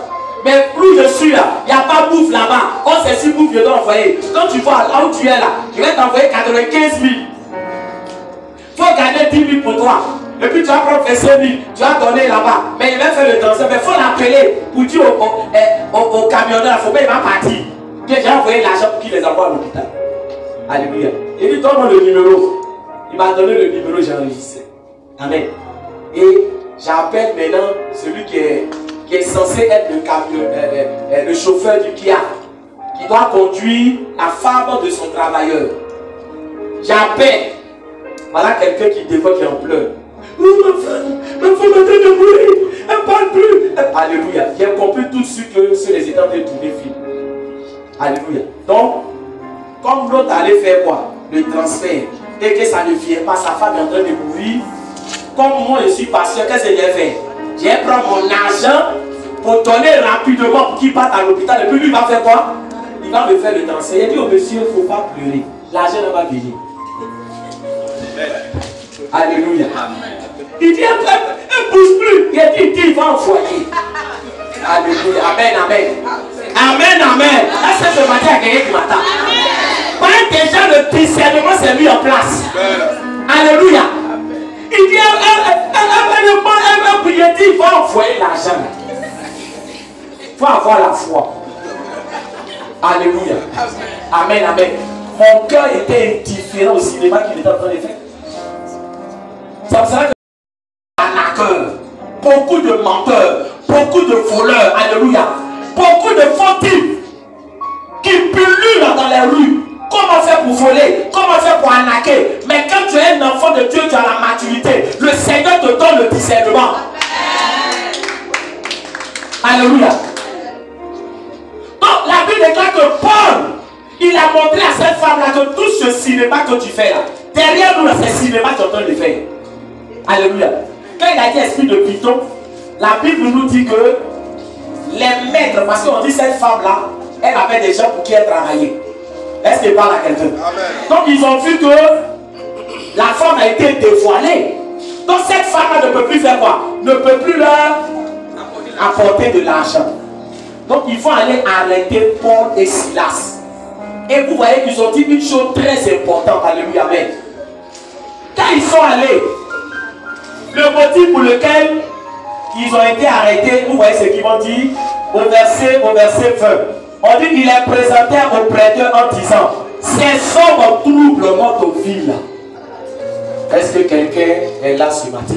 Mais où je suis là, il n'y a pas bouffe là-bas. On sait si bouffe je dois envoyer. Quand tu vois là où tu es là, je vais t'envoyer 95 000. Il faut garder 10 000 pour toi. Et puis tu vas prendre 5 000, tu vas donner là-bas. Mais il va faire le transfert. Mais il faut l'appeler pour dire au camionneur, il ne faut pas, il va partir. Que j'ai envoyé l'argent pour qu'il les envoie à l'hôpital. Alléluia. Il dit, donne-moi le numéro. Il m'a donné le numéro, j'ai enregistré. Amen. Et j'appelle maintenant celui qui est censé être le chauffeur du Kia, qui doit conduire la femme de son travailleur. J'appelle. Voilà quelqu'un qui des fois qui en pleure. Oh ma femme est en train de mourir. Elle ne parle plus. Alléluia. J'ai compris tout de suite que sur les états de tourner film. Alléluia. Donc, comme l'autre allait faire quoi? Le transfert. Et que ça ne vient pas, sa femme est en train de mourir. Comme moi je suis pasteur, qu'est-ce que j'ai fait? J'ai pris mon argent pour donner rapidement pour qu'il parte à l'hôpital. Et puis lui il va faire quoi? Il va me faire le transfert. Il dit au monsieur, il ne faut pas pleurer. L'argent va venir. Alléluia. Il dit, elle ne bouge plus. Il dit, il va envoyer. Alléluia. Amen, amen. Amen, amen. Est-ce que ce matin, il y a quelqu'un qui m'attend? Déjà le discernement s'est mis en place. Alléluia. Il dit, il dit, il va envoyer l'argent. Il faut avoir la foi. Alléluia. Amen, amen. Mon cœur était indifférent au cinéma qu'il était en train de faire. C'est pour ça que beaucoup de menteurs, beaucoup de voleurs, alléluia, beaucoup de faux types qui pullulent dans les rues. Comment faire pour voler? Comment faire pour arnaquer? Mais quand tu es un enfant de Dieu, tu as la maturité. Le Seigneur te donne le discernement. Alléluia. Donc la Bible déclare que Paul, il a montré à cette femme-là que tout ce cinéma que tu fais là, derrière nous, c'est ce cinéma que tu es en train de faire. Alléluia. Quand il a dit esprit de python, la Bible nous dit que les maîtres, parce qu'on dit cette femme-là, elle avait des gens pour qui elle travaillait. Est-ce qu'elle parle à quelqu'un? Donc ils ont vu que la femme a été dévoilée. Donc cette femme-là ne peut plus faire quoi? Ne peut plus leur apporter de l'argent. Donc il faut aller arrêter Paul et Silas. Et vous voyez qu'ils ont dit une chose très importante. Alléluia. Amen. Quand ils sont allés, le motif pour lequel ils ont été arrêtés, vous voyez ce qu'ils vont dire au verset 20. On dit qu'il est présenté au prêteur en disant, ces hommes troublent notre ville. Est-ce que quelqu'un est là ce matin?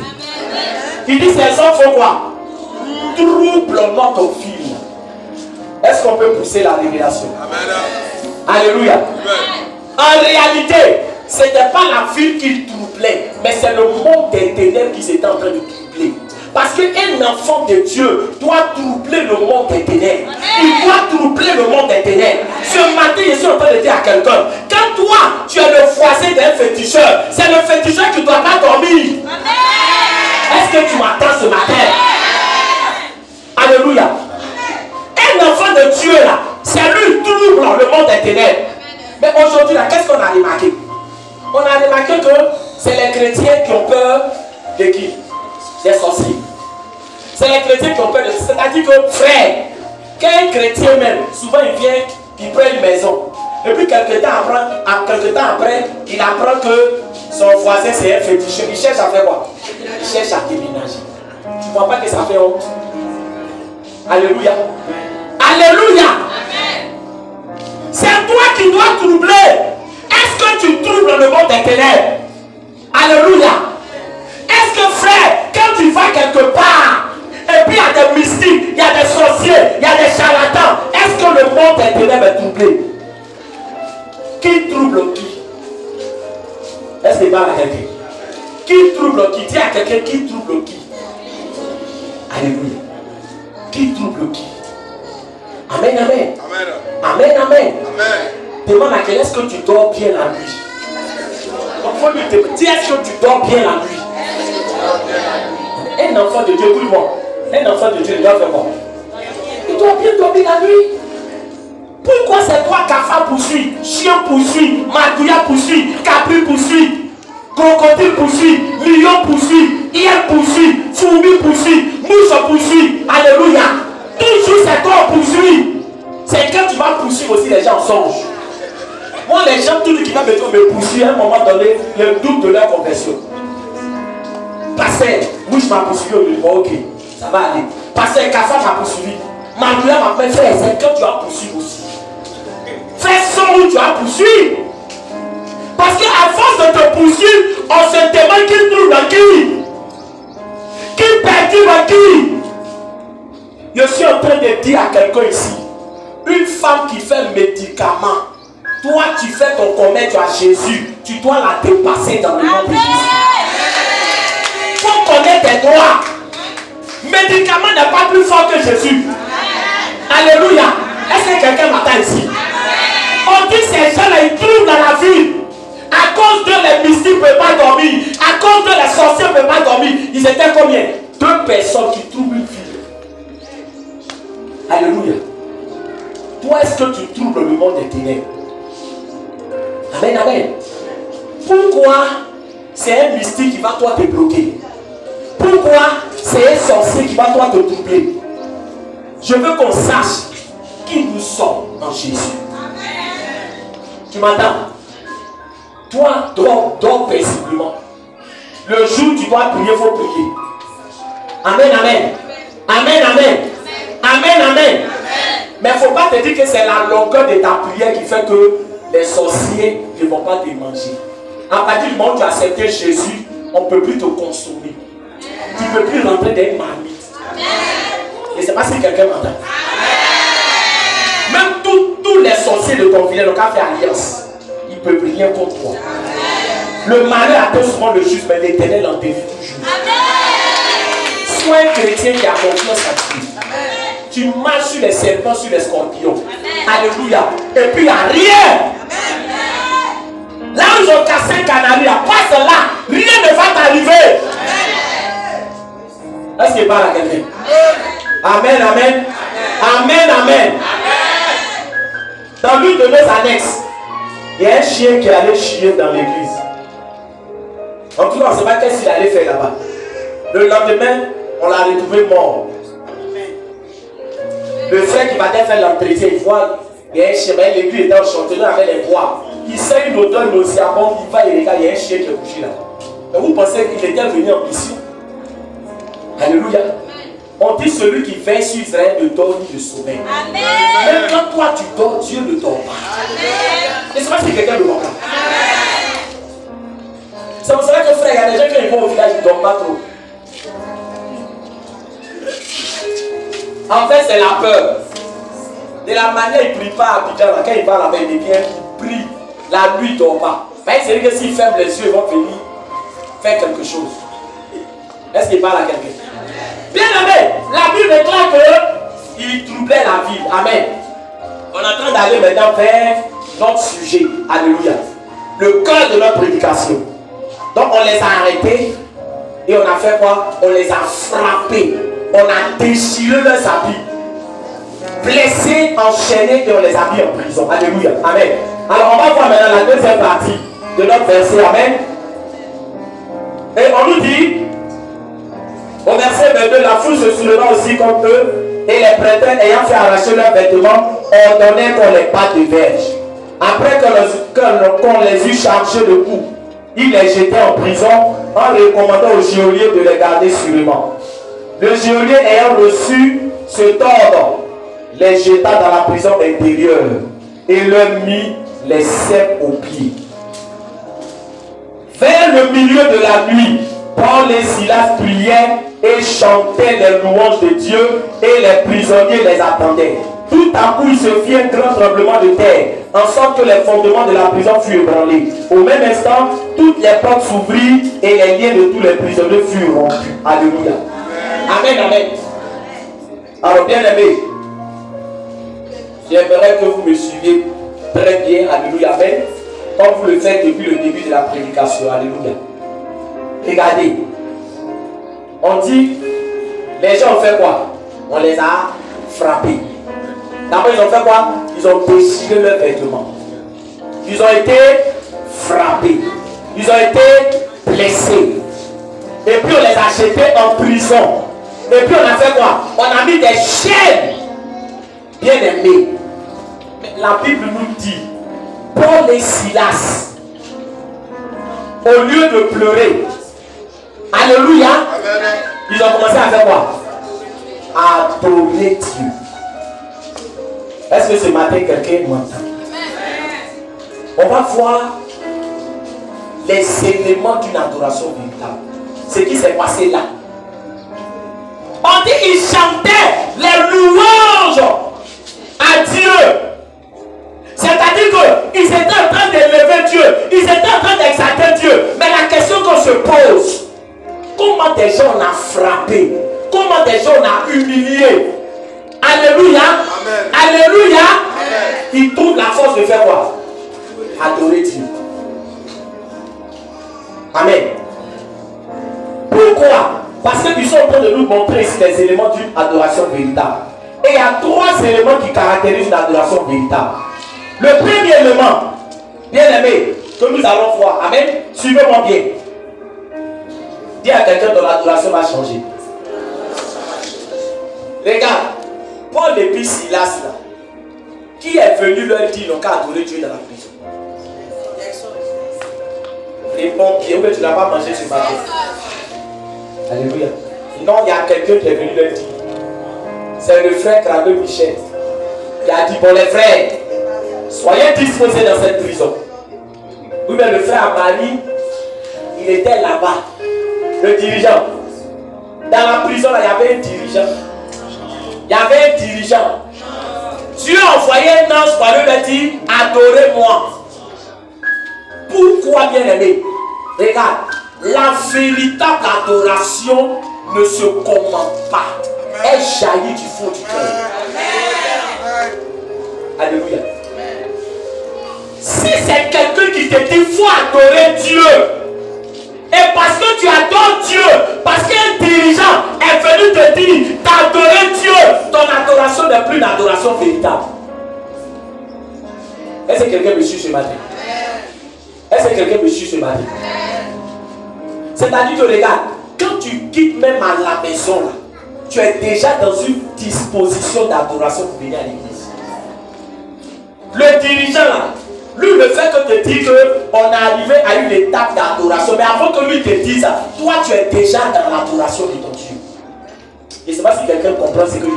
Il dit, ces hommes font quoi? Troublent notre ville. Est-ce qu'on peut pousser la révélation? Amen. Alléluia. Amen. En réalité, ce n'était pas la ville qui troublait, mais c'est le monde des ténèbres qui s'était en train de troubler. Parce qu'un enfant de Dieu doit troubler le monde des ténèbres. Il doit troubler le monde des ténèbres. Ce matin, je suis en train de dire à quelqu'un, quand toi, tu es le voisin d'un féticheur, c'est le féticheur qui ne doit pas dormir. Est-ce que tu m'attends ce matin? Alléluia. Un enfant de Dieu là, c'est lui qui trouble le monde des ténèbres. Mais aujourd'hui là, qu'est-ce qu'on a remarqué? On a remarqué que c'est les chrétiens qui ont peur de qui? Des sorciers. C'est les chrétiens qui ont peur de... C'est-à-dire que, frère, quand un chrétien même, souvent il vient, il prend une maison. Et puis quelques temps après, il apprend que son voisin c'est un féticheur. Il cherche à faire quoi? Il cherche à déménager. Tu ne vois pas que ça fait honte? Alléluia. Alléluia. C'est toi qui dois troubler. Est-ce que tu troubles le monde des ténèbres? Alléluia. Est-ce que frère, quand tu vas quelque part, et puis il y a des mystiques, il y a des sorciers, il y a des charlatans, est-ce que le monde des ténèbres est troublé? Qui trouble qui? Est-ce qu'il parle à quelqu'un? Qui trouble qui? Dis à quelqu'un qui trouble qui? Alléluia. Qui trouble qui? Amen, amen. Amen, amen. Amen. Demande à quelqu'un, est-ce que tu dors bien la nuit? Donc, il faut lui demander, dis, est-ce que tu dors bien la nuit? Un enfant de Dieu, écoute-moi. Un enfant de Dieu, il doit faire quoi? Il doit bien dormir la nuit. Pourquoi c'est toi cafard poursuit, chien poursuit, magouilla poursuit, capri poursuit, crocodile poursuit, lion poursuit, hyène poursuit, fourmi poursuit, mouche poursuit? Alléluia. Toujours c'est toi on poursuit. C'est quand tu vas poursuivre aussi les gens en songe. Moi les gens, tout qui va me poursuivre à un moment donné, le doute de leur conversion. Pasteur, oui je m'a poursuivi au lieu. Ok, ça va aller. Pasteur, Kafa m'a poursuivi. Manuela m'a fait frère, c'est quand tu vas poursuivre aussi. Fais son où tu vas poursuivre. Parce qu'à force de te poursuivre, on se demande qui trouve dans qui. Qui perturbe qui. Je suis en train de dire à quelqu'un ici, une femme qui fait médicament, toi tu fais ton commerce à Jésus, tu dois la dépasser dans le nom de Jésus. Il faut connaître tes droits. Médicament n'est pas plus fort que Jésus. Alléluia. Est-ce que quelqu'un m'attend ici? On dit ces gens-là, ils trouvent dans la vie. À cause de les mystiques ne peuvent pas dormir. À cause de les sorciers ne peuvent pas dormir. Ils étaient combien? 2 personnes qui trouvent une fille. Alléluia. Toi, est-ce que tu trouves le monde des ténèbres? Amen, amen. Pourquoi c'est un mystique qui va toi te bloquer? Pourquoi c'est un sorcier qui va toi te troubler? Je veux qu'on sache qui nous sommes en Jésus. Tu m'entends? Toi, dors paisiblement. Le jour où tu dois prier, il faut prier. Amen, amen. Amen, amen. Amen, amen. Mais il ne faut pas te dire que c'est la longueur de ta prière qui fait que les sorciers ne vont pas te manger. À partir du moment où tu as accepté Jésus, on ne peut plus te consommer. Tu ne peux plus rentrer dans une marmite. Et c'est pas si quelqu'un m'entend. Même tous les sorciers de ton village, qui ont fait alliance, ils ne peuvent rien contre toi. Le malheur attend souvent le juste, mais l'Éternel en délivre toujours. Sois un chrétien qui a confiance en Dieu. Tu marches sur les serpents, sur les scorpions. Alléluia. Et puis il n'y a rien. Là où ils ont cassé un canari, passe là. Rien ne va t'arriver. Est-ce qu'il parle à quelqu'un? Amen, amen. Amen, amen. Dans l'une de nos annexes, il y a un chien qui allait chier dans l'église. En tout cas, on ne sait pas qu'est-ce qu'il allait faire là-bas. Le lendemain, on l'a retrouvé mort. Le frère qui va faire l'entretien, il voit, il y a un chien, l'église était enchantée avec les bois. Il sait une odeur nauséabonde, il va et regarde, il y a un chien qui est couché là. Mais vous pensez qu'il était venu en mission? Alléluia. On dit celui qui veille sur Israël ne dort ni ne sommeille. Même quand toi tu dors, Dieu ne dort pas. Et c'est pas si quelqu'un ne dort pas. C'est pour cela que frère, il y a des gens qui vont au village, ils ne dorment pas trop. En fait, c'est la peur. De la manière, il ne prie pas à Abidjan. Quand il va là-bas, il vient, il prie. La nuit, il ne dort pas. Mais c'est vrai que s'il ferme les yeux, ils vont venir faire quelque chose. Est-ce qu'il parle à quelqu'un? Bien aimé, la Bible déclare qu'il troublait la ville. Amen. On est en train d'aller maintenant vers notre sujet. Alléluia. Le cœur de notre prédication. Donc on les a arrêtés et on a fait quoi? On les a frappés. On a déchiré leurs habits. Blessés, enchaînés et on les a mis en prison. Alléluia. Amen. Alors on va voir maintenant la deuxième partie de notre verset. Amen. Et on nous dit, au verset 22, la foule se souleva aussi comme eux, et les prêtres ayant fait arracher leurs vêtements, ordonnaient qu'on les batte de verge. Après qu'on les eut chargés de coups, ils les jetaient en prison en recommandant au geôlier de les garder sûrement. Le geôlier ayant reçu cet ordre, les jeta dans la prison intérieure et leur mit les ceps aux pieds. Vers le milieu de la nuit, Paul et Silas priaient et chantaient les louanges de Dieu et les prisonniers les attendaient. Tout à coup, il se fit un grand tremblement de terre, en sorte que les fondements de la prison furent ébranlés. Au même instant, toutes les portes s'ouvrirent et les liens de tous les prisonniers furent rompus. Alléluia. Amen, amen. Alors, bien aimé, j'aimerais que vous me suiviez très bien. Alléluia. Amen. Comme vous le faites depuis le début de la prédication. Alléluia. Regardez. On dit, les gens ont fait quoi? On les a frappés. D'abord, ils ont fait quoi? Ils ont déchiré leurs vêtements. Ils ont été frappés. Ils ont été blessés. Et puis, on les a jetés en prison. Et puis on a fait quoi? On a mis des chaînes. Bien aimés. La Bible nous dit, Paul et Silas, au lieu de pleurer, alléluia, ils ont commencé à faire quoi? À adorer Dieu. Est-ce que ce matin quelqu'un m'entend? On va voir les éléments d'une adoration véritable. Ce qui s'est passé là. On dit qu'ils chantaient les louanges à Dieu. C'est-à-dire qu'ils étaient en train d'élever Dieu. Ils étaient en train d'exalter Dieu. Mais la question qu'on se pose, comment des gens on a frappé? Comment des gens on a humilié? Alléluia. Amen. Alléluia. Amen. Ils trouvent la force de faire quoi? Adorer Dieu. Amen. Pourquoi? Parce qu'ils sont en train de nous montrer ici les éléments d'une adoration véritable. Et il y a 3 éléments qui caractérisent une adoration véritable. Le premier élément, bien aimé, que nous allons voir. Amen. Suivez-moi bien. Dis à quelqu'un dont l'adoration va changer. Regarde, Paul et puis Silas là, qui est venu leur dire qu'ils qu'à adorer Dieu dans la prison? Réponds bien, mais tu n'as pas mangé ce matin. Alléluia. Non, il y a quelqu'un qui est venu leur dire. C'est le frère Crabé Michel. Il a dit, bon les frères, soyez disposés dans cette prison. Oui, mais le frère Marie, il était là-bas. Le dirigeant. Dans la prison, là, il y avait un dirigeant. Il y avait un dirigeant. Dieu a envoyé un ange pour lui dire, adorez-moi. Pourquoi, bien aimé? Regarde, la véritable adoration ne se commande pas. Elle jaillit du fond du cœur. Alléluia. Si c'est quelqu'un qui te dit, il faut adorer Dieu. Et parce que tu adores Dieu, parce qu'un dirigeant est venu te dire d'adorer Dieu, ton adoration n'est plus une adoration véritable. Est-ce que quelqu'un me suit ce matin? Est-ce que quelqu'un me suit ce matin? C'est-à-dire que regarde, quand tu quittes même à la maison, là, tu es déjà dans une disposition d'adoration pour venir à l'église. Le dirigeant là, lui le fait que te dit qu'on est arrivé à une étape d'adoration, mais avant que lui te dise ça, toi tu es déjà dans l'adoration de ton Dieu. Je ne sais pas si quelqu'un comprend ce que je dis.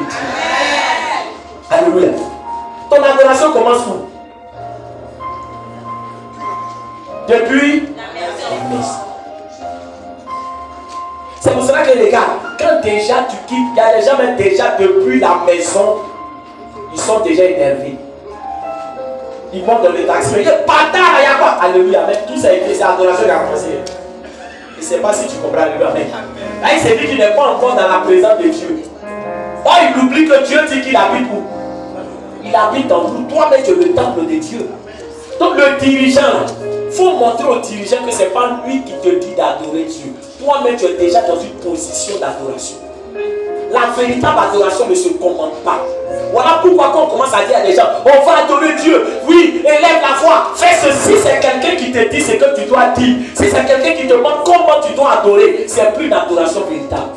Alléluia. Ton adoration commence où? Depuis la maison. C'est pour cela que les gars, quand déjà tu quittes, il y a des gens même déjà depuis la maison, ils sont déjà énervés. Ils vont dans le taxi, ils disent bâtard, il y a quoi? Alléluia, mais tout ça a été, c'est l'adoration qui a commencé. Je ne sais pas si tu comprends, alléluia. Là, il s'est dit qu'il n'est pas encore dans la présence de Dieu. Or, il oublie que Dieu dit qu'il habite où? Il habite en nous. Toi-même, tu es le temple de Dieu. Donc, le dirigeant, il faut montrer au dirigeant que ce n'est pas lui qui te dit d'adorer Dieu. Toi-même, tu es déjà dans une position d'adoration. La véritable adoration ne se commande pas. Voilà pourquoi quand on commence à dire à des gens, on va adorer Dieu. Oui, élève la voix. Fais ceci, c'est quelqu'un qui te dit ce que tu dois dire. Si c'est quelqu'un qui te demande comment tu dois adorer, c'est plus une adoration véritable.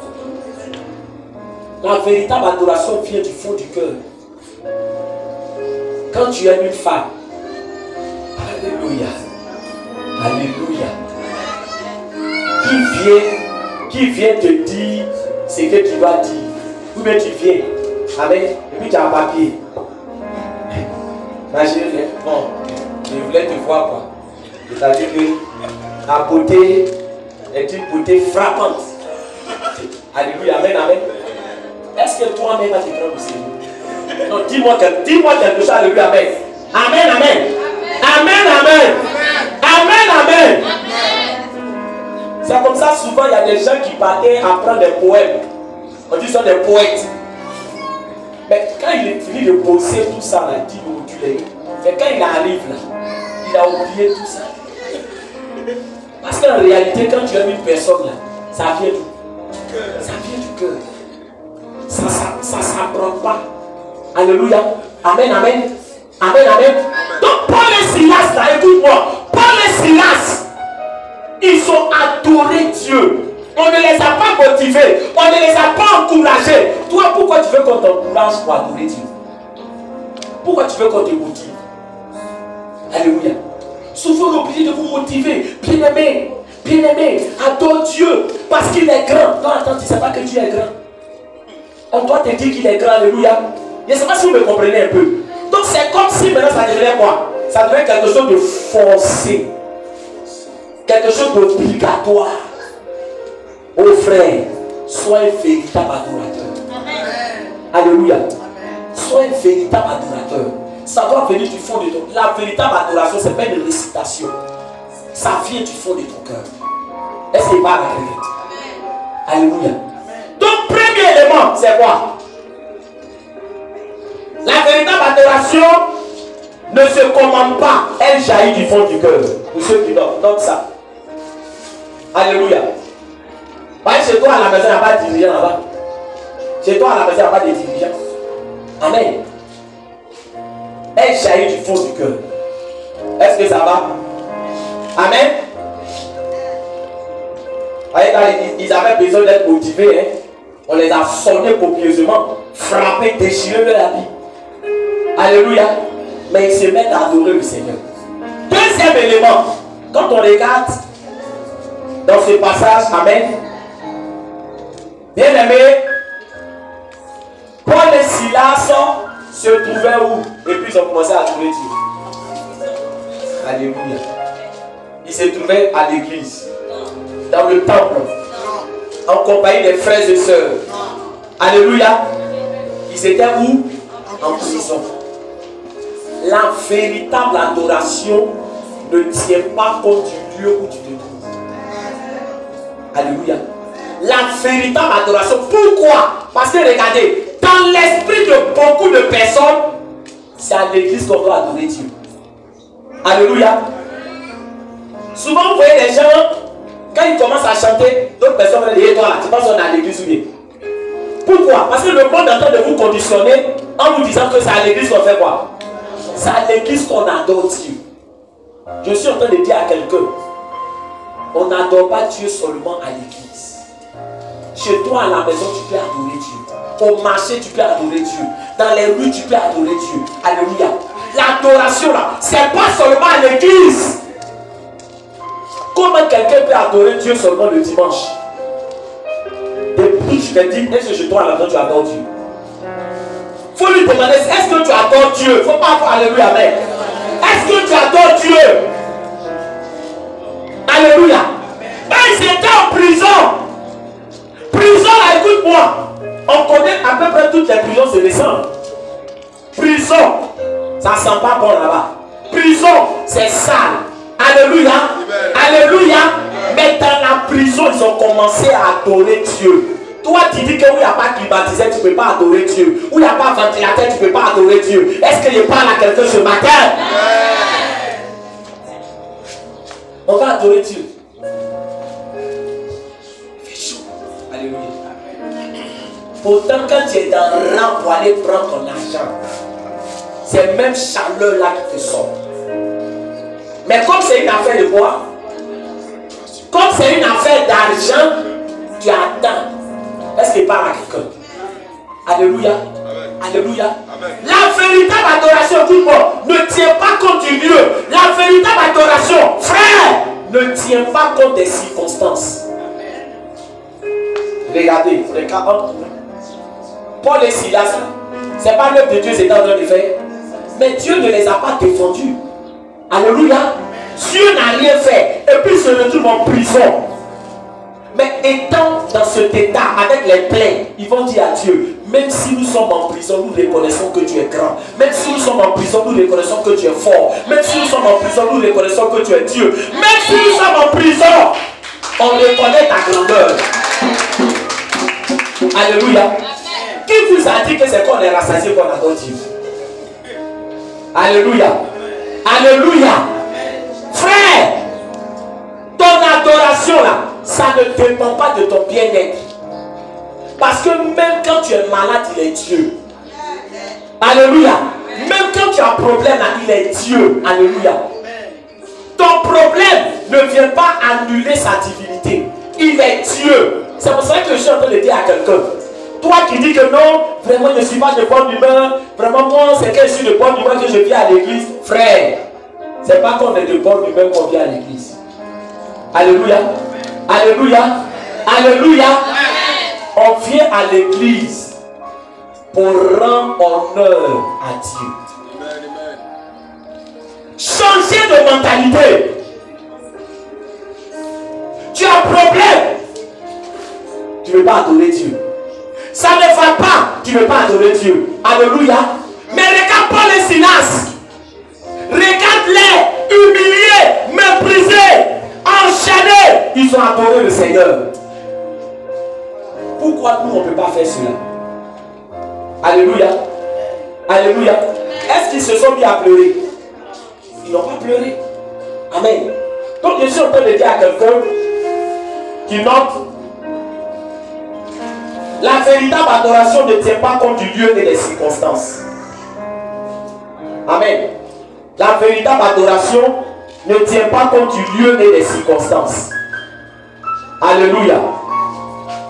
La véritable adoration vient du fond du cœur. Quand tu aimes une femme, alléluia, alléluia, qui vient te dire ce que tu dois dire, ou bien tu viens, amen, et puis tu as un papier. Ma chérie, bon, je voulais te voir quoi. C'est-à-dire que la beauté est une beauté frappante. Alléluia, amen, amen. Est-ce que toi-même tu te prends au sérieux? Non, dis-moi quelque chose, alléluia, amen. Amen, amen. Amen, amen. Amen, amen. C'est comme ça, souvent, il y a des gens qui partaient apprendre des poèmes. On dit ça des poètes. Mais quand il est fini de bosser tout ça, là, il dit mais quand il arrive là, il a oublié tout ça. Parce qu'en réalité, quand tu aimes une personne là, ça vient d'où? Ça vient du cœur. Ça ne s'apprend pas. Alléluia. Amen, amen. Amen, amen. Donc Paul et Silas, là, écoute-moi. Paul et Silas, ils ont adoré Dieu. On ne les a pas motivés motivés. On ne les a pas encouragés. Toi, pourquoi tu veux qu'on t'encourage pour adorer Dieu? Pourquoi tu veux qu'on te motive? Alléluia. Souvent, on est obligé de vous motiver. Bien-aimé, adore Dieu parce qu'il est grand. Non, attends, tu ne sais pas que Dieu est grand. On doit te dire qu'il est grand. Alléluia. Je ne sais pas si vous me comprenez un peu. Donc, c'est comme si maintenant ça devenait quoi? Ça devient quelque chose de forcé. Quelque chose d'obligatoire. Oh frère, sois un véritable adorateur. Alléluia. Sois un véritable adorateur. Ça doit venir du fond de ton cœur. La véritable adoration, ce n'est pas une récitation. Ça vient du fond de ton cœur. Est-ce qu'il parle à quelqu'un? Alléluia. Donc, premier élément, c'est quoi? La véritable adoration ne se commande pas. Elle jaillit du fond du cœur. Pour ceux qui notent ça. Alléluia. Chez toi à la maison, il n'y a pas de dirigeant là-bas. Chez toi à la maison, il n'y a pas de dirigeant. Amen. Elle jaillit du fond du cœur. Est-ce que ça va? Amen. Ils avaient besoin d'être motivés. Hein? On les a soignés copieusement, frappés, déchirés de la vie. Alléluia. Mais ils se mettent à adorer le Seigneur. Deuxième élément, quand on regarde dans ce passage, amen. Bien aimé, Paul et Silas se trouvaient où? Et puis ils ont commencé à adorer Dieu. Alléluia. Ils se trouvaient à l'église, dans le temple, en compagnie des frères et sœurs. Alléluia. Ils étaient où? En prison. La véritable adoration ne tient pas compte du lieu où tu te trouves. Alléluia. La véritable adoration. Pourquoi? Parce que regardez, dans l'esprit de beaucoup de personnes, c'est à l'église qu'on doit adorer Dieu. Alléluia. Souvent, vous voyez les gens, quand ils commencent à chanter, d'autres personnes vont dire, toi là, tu penses qu'on est à l'église ou bien? Pourquoi? Parce que le monde est en train de vous conditionner en vous disant que c'est à l'église qu'on fait quoi? C'est à l'église qu'on adore Dieu. Je suis en train de dire à quelqu'un, on n'adore pas Dieu seulement à l'église. Chez toi à la maison, tu peux adorer Dieu. Au marché, tu peux adorer Dieu. Dans les rues, tu peux adorer Dieu. Alléluia. L'adoration là, c'est pas seulement à l'église. Comment quelqu'un peut adorer Dieu seulement le dimanche? Depuis je te dis, est-ce que chez toi à la maison tu adores Dieu? Il faut lui demander, est-ce que tu adores Dieu? Il ne faut pas avoir alléluia, amen. Est-ce que tu adores Dieu? Alléluia. Ben, ils étaient en prison. Prison là, écoute-moi. On connaît à peu près toutes les prisons, c'est récent. Prison, ça ne sent pas bon là-bas. Prison, c'est sale. Alléluia. Alléluia. Mais dans la prison, ils ont commencé à adorer Dieu. Toi, tu dis que où il n'y a pas climatiseur, tu ne peux pas adorer Dieu. Où il n'y a pas ventilateur, tu ne peux pas adorer Dieu. Est-ce que je parle à quelqu'un ce matin? On va adorer Dieu. Il fait chaud. Alléluia. Pourtant, quand tu es dans le rang pour aller prendre ton argent, c'est même chaleur là qui te sort. Mais comme c'est une affaire de quoi? Comme c'est une affaire d'argent, tu attends. Est-ce qu'il parle à quelqu'un? Alléluia. Amen. Alléluia. Amen. La véritable adoration, écoute-moi, ne tient pas compte du lieu. La véritable adoration, frère, ne tient pas compte des circonstances. Regardez, Paul et Silas, c'est pas l'œuvre de Dieu, c'est en train de faire. Mais Dieu ne les a pas défendus. Alléluia. Dieu n'a rien fait. Et puis il se retrouve en prison. Mais étant dans cet état, avec les plaies, ils vont dire à Dieu, même si nous sommes en prison, nous reconnaissons que tu es grand. Même si nous sommes en prison, nous reconnaissons que tu es fort. Même si nous sommes en prison, nous reconnaissons que tu es Dieu. Même si nous sommes en prison, on reconnaît ta grandeur. Alléluia. Qui vous a dit que c'est qu'on est rassasié qu'on adore Dieu? Alléluia. Alléluia. Frère, ton adoration là, ça ne dépend pas de ton bien-être. Parce que même quand tu es malade, il est Dieu. Alléluia. Même quand tu as un problème là, il est Dieu. Alléluia. Ton problème ne vient pas annuler sa divinité. Il est Dieu. C'est pour ça que je suis en train de dire à quelqu'un. Toi qui dis que non, vraiment je ne suis pas de bonne humeur, vraiment moi c'est que je suis de bonne humeur que je viens à l'église. Frère, c'est pas qu'on est de bonne humeur qu'on vient à l'église. Alléluia. Alléluia. Alléluia. On vient à l'église pour rendre honneur à Dieu. Changer de mentalité. Tu as un problème. Tu ne veux pas adorer Dieu. Ça ne va pas. Tu ne veux pas adorer Dieu. Alléluia. Mais regarde Paul et Silas. Regarde-les humiliés, méprisés, enchaînés. Ils ont adoré le Seigneur. Pourquoi nous on ne peut pas faire cela? Alléluia. Alléluia. Est-ce qu'ils se sont mis à pleurer? Ils n'ont pas pleuré. Amen. Donc je suis en train de dire à quelqu'un qui note: la véritable adoration ne tient pas compte du lieu et des circonstances. Amen. La véritable adoration ne tient pas compte du lieu et des circonstances. Alléluia.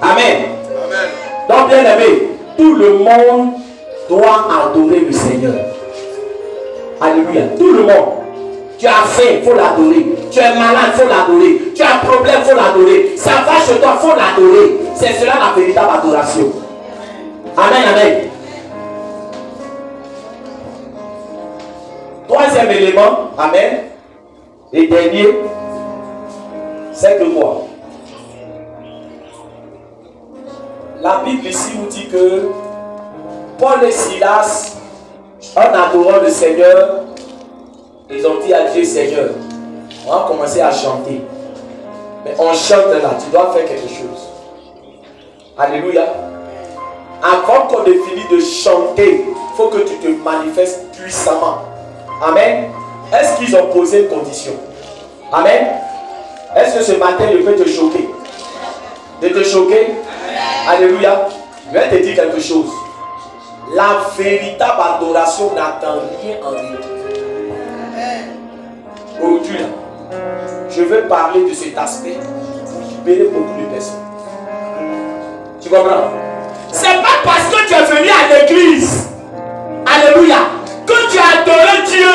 Amen. Amen. Donc bien aimé, tout le monde doit adorer le Seigneur. Alléluia. Tout le monde. Tu as faim, il faut l'adorer. Tu es malade, il faut l'adorer. Tu as un problème, il faut l'adorer. Ça va chez toi, il faut l'adorer. C'est cela la véritable adoration. Amen, amen. Troisième élément, amen. Et dernier, c'est que quoi? La Bible ici nous dit que Paul et Silas, en adorant le Seigneur, ils ont dit à Dieu: Seigneur, on va commencer à chanter. Mais on chante là, tu dois faire quelque chose. Alléluia. Avant qu'on ait fini de chanter, il faut que tu te manifestes puissamment. Amen. Est-ce qu'ils ont posé une condition? Amen. Est-ce que ce matin, je peux te choquer? De te choquer? Alléluia. Je vais te dire quelque chose. La véritable adoration n'attend rien en retour. Aujourd'hui, je veux parler de cet aspect qui libère beaucoup de personnes. Tu comprends? C'est pas parce que tu es venu à l'église, alléluia, que tu as adoré Dieu.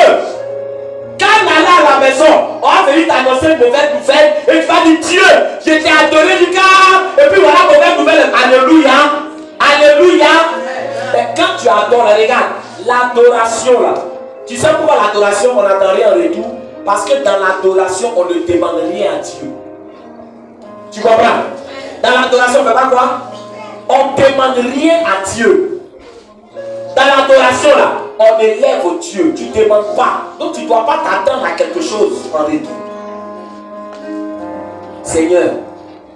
Quand on allait à la maison, on va venir t'annoncer une mauvaise nouvelle et tu vas dire: Dieu, je t'ai adoré du cœur. Et puis voilà, mauvaise nouvelle. Alléluia. Alléluia. Mais quand tu adores, regarde, l'adoration là. Tu sais pourquoi l'adoration, on n'attend rien en retour? Parce que dans l'adoration, on ne demande rien à Dieu. Tu comprends? Dans l'adoration, on ne fait pas quoi? On ne demande rien à Dieu. Dans l'adoration, là, on élève Dieu. Tu ne demandes pas. Donc, tu ne dois pas t'attendre à quelque chose en retour. Seigneur,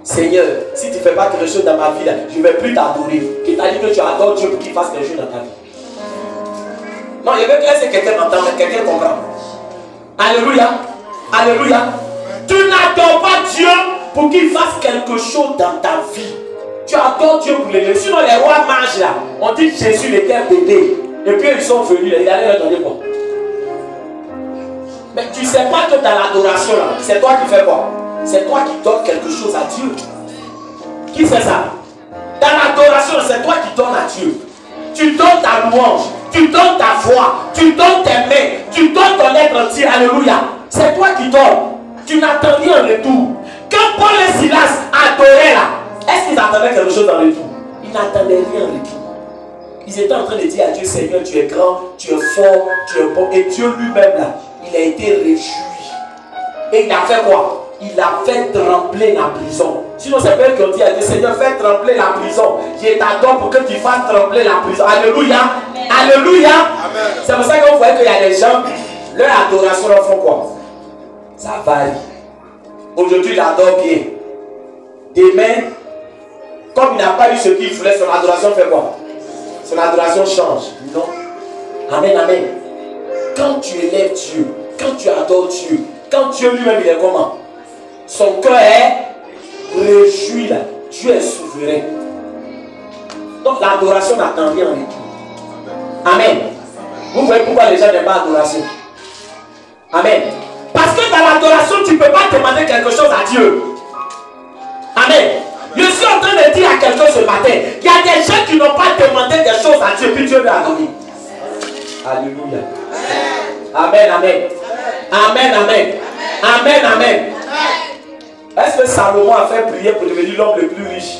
Seigneur, si tu ne fais pas quelque chose dans ma vie, là, je ne vais plus t'adorer. Qui t'a dit que tu adores Dieu pour qu'il fasse quelque chose dans ta vie? Non, je veux que quelqu'un m'entende, quelqu'un comprend. Alléluia. Alléluia. Tu n'adores pas Dieu pour qu'il fasse quelque chose dans ta vie. Tu adores Dieu pour l'aimer. Sinon, les rois mages là, on dit que Jésus était bébé. Et puis ils sont venus là, il allait leur donner quoi? Mais tu ne sais pas que dans l'adoration là, c'est toi qui fais quoi? C'est toi qui donnes quelque chose à Dieu. Qui fait ça? Dans l'adoration, c'est toi qui donnes à Dieu. Tu donnes ta louange, tu donnes ta foi, tu donnes tes mains, tu donnes ton être entier. Alléluia. C'est toi qui donnes. Tu n'attends rien en retour. Quand Paul et Silas adoraient là, est-ce qu'ils attendaient quelque chose en retour? Ils n'attendaient rien en retour. Ils étaient en train de dire à Dieu: Seigneur, tu es grand, tu es fort, tu es bon. Et Dieu lui-même là, il a été réjoui. Et il a fait quoi? Il a fait trembler la prison. Sinon, c'est eux qui ont dit à Dieu: Seigneur, fais trembler la prison. Je t'adore pour que tu fasses trembler la prison. Alléluia. Amen. Alléluia. C'est pour ça qu'on voit qu'il y a des gens, leur adoration leur font quoi? Ça varie. Aujourd'hui, il adore bien. Demain, comme il n'a pas eu ce qu'il voulait, son adoration fait quoi? Son adoration change. Non. Amen, amen. Quand tu élèves Dieu, quand tu adores Dieu, quand Dieu lui-même il est comment? Son cœur est réjoui là. Dieu est souverain. Donc l'adoration n'attend rien en retour. Amen. Vous voyez pourquoi les gens n'aiment pas l'adoration? Amen. Parce que dans l'adoration, tu ne peux pas demander quelque chose à Dieu. Amen. Je suis en train de dire à quelqu'un ce matin, il y a des gens qui n'ont pas demandé des choses à Dieu, puis Dieu leur a donné. Alléluia. Amen, amen. Amen, amen. Amen, amen. Est-ce que Salomon a fait prière pour devenir l'homme le plus riche?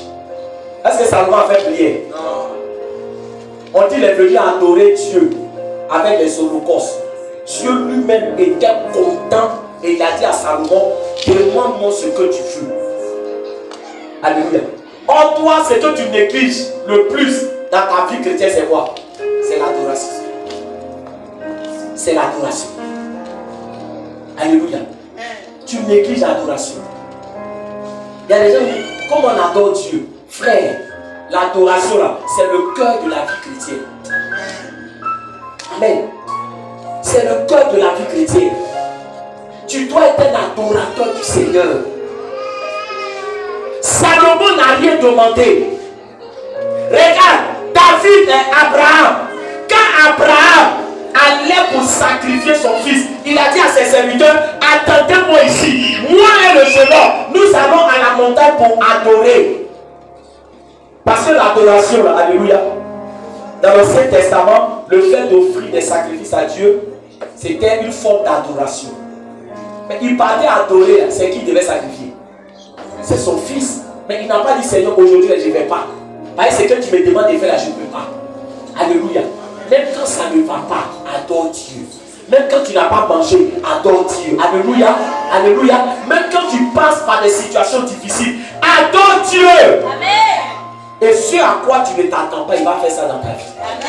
Est-ce que Salomon a fait prière? Non. On dit qu'il est venu adorer Dieu avec les holocaustes. Dieu lui-même était content et il a dit à Salomon, demande-moi ce que tu veux. Alléluia. En toi, ce que tu négliges le plus dans ta vie chrétienne, c'est quoi? C'est l'adoration. C'est l'adoration. Alléluia. Tu négliges l'adoration. Il y a des gens qui disent, comment on adore Dieu? Frère, l'adoration là, c'est le cœur de la vie chrétienne. Amen. C'est le cœur de la vie chrétienne. Tu dois être un adorateur du Seigneur. Salomon n'a rien demandé. Regarde, David et Abraham. Quand Abraham allait pour sacrifier son fils, il a dit à ses serviteurs, attendez-moi ici. Moi et le jeune homme, nous allons à la montagne pour adorer. Parce que l'adoration, alléluia, dans l'Ancien Testament, le fait d'offrir des sacrifices à Dieu, c'était une forme d'adoration. Mais il partait adorer, c'est qui devait sacrifier? C'est son fils. Mais il n'a pas dit, Seigneur, aujourd'hui je ne vais pas. Parce que c'est que tu me demandes de faire là, je ne peux pas. Alléluia. Même quand ça ne va pas, adore Dieu. Même quand tu n'as pas mangé, adore Dieu. Alléluia. Alléluia. Même quand tu passes par des situations difficiles, adore Dieu. Amen. Et ce à quoi tu ne t'attends pas, il va faire ça dans ta vie. Amen.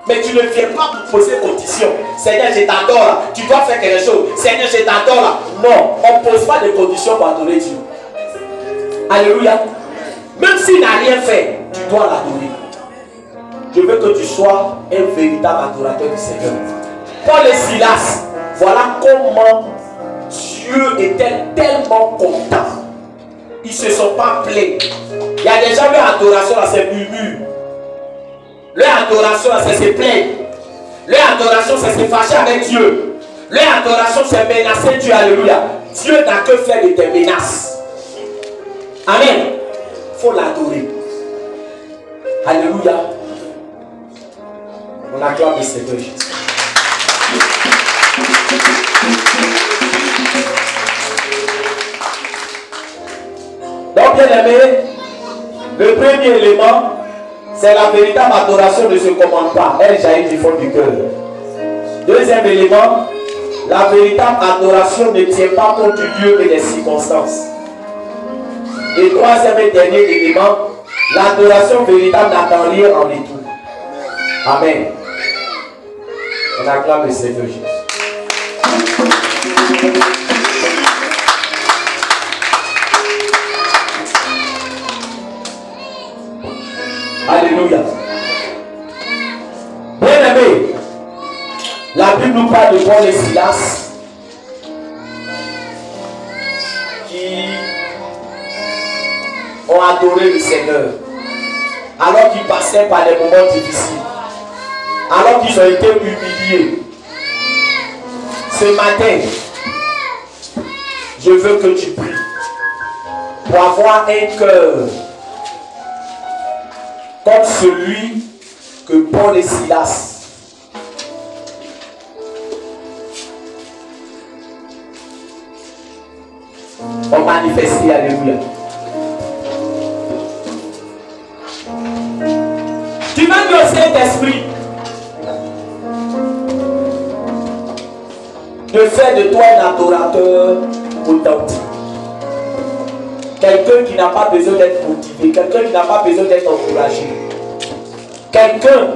Mais tu ne viens pas pour poser conditions. Seigneur, je t'adore là. Tu dois faire quelque chose. Seigneur, je t'adore là. Non, on ne pose pas de conditions pour adorer Dieu. Alléluia. Même s'il n'a rien fait, tu dois l'adorer. Je veux que tu sois un véritable adorateur du Seigneur. Paul et Silas, voilà comment Dieu était tellement content. Ils ne se sont pas plaints. Il y a des gens, leur adoration, c'est murmure. Leur adoration, c'est se plaindre. Leur adoration, c'est se fâcher avec Dieu. Leur adoration, c'est menacer Dieu. Alléluia. Dieu n'a que faire de tes menaces. Amen. Il faut l'adorer. Alléluia. On acclame le Seigneur Jésus. Donc, bien aimé, le premier élément, c'est la véritable adoration ne se commande pas. Elle jaillit du fond du cœur. Deuxième élément, la véritable adoration ne tient pas compte du lieu et des circonstances. Et troisième et dernier élément, l'adoration véritable n'attend rien en retour. Amen. On acclame le Seigneur Jésus. Alléluia. Bien aimé, la Bible nous parle de Paul et Silas qui ont adoré le Seigneur alors qu'ils passaient par des moments difficiles, alors qu'ils ont été humiliés. Ce matin, je veux que tu pries pour avoir un cœur comme celui que Paul et Silas ont manifesté. Alléluia. Tu vas dire au Saint-Esprit de faire de toi un adorateur authentique. Quelqu'un qui n'a pas besoin d'être motivé, quelqu'un qui n'a pas besoin d'être encouragé. Quelqu'un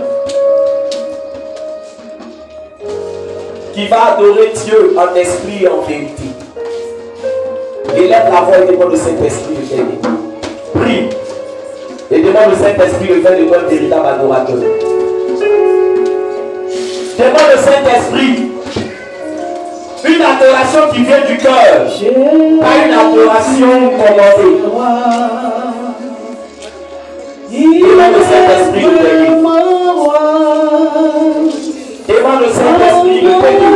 qui va adorer Dieu en esprit et en vérité. Élève la voix et demande au Saint-Esprit de t'aider. Prie. Et demande au Saint-Esprit de faire de toi un véritable adorateur. Demande au Saint-Esprit une adoration qui vient du cœur, pas une adoration commandée. Demande au Saint-Esprit de t'aider. Demande au Saint-Esprit de t'aider.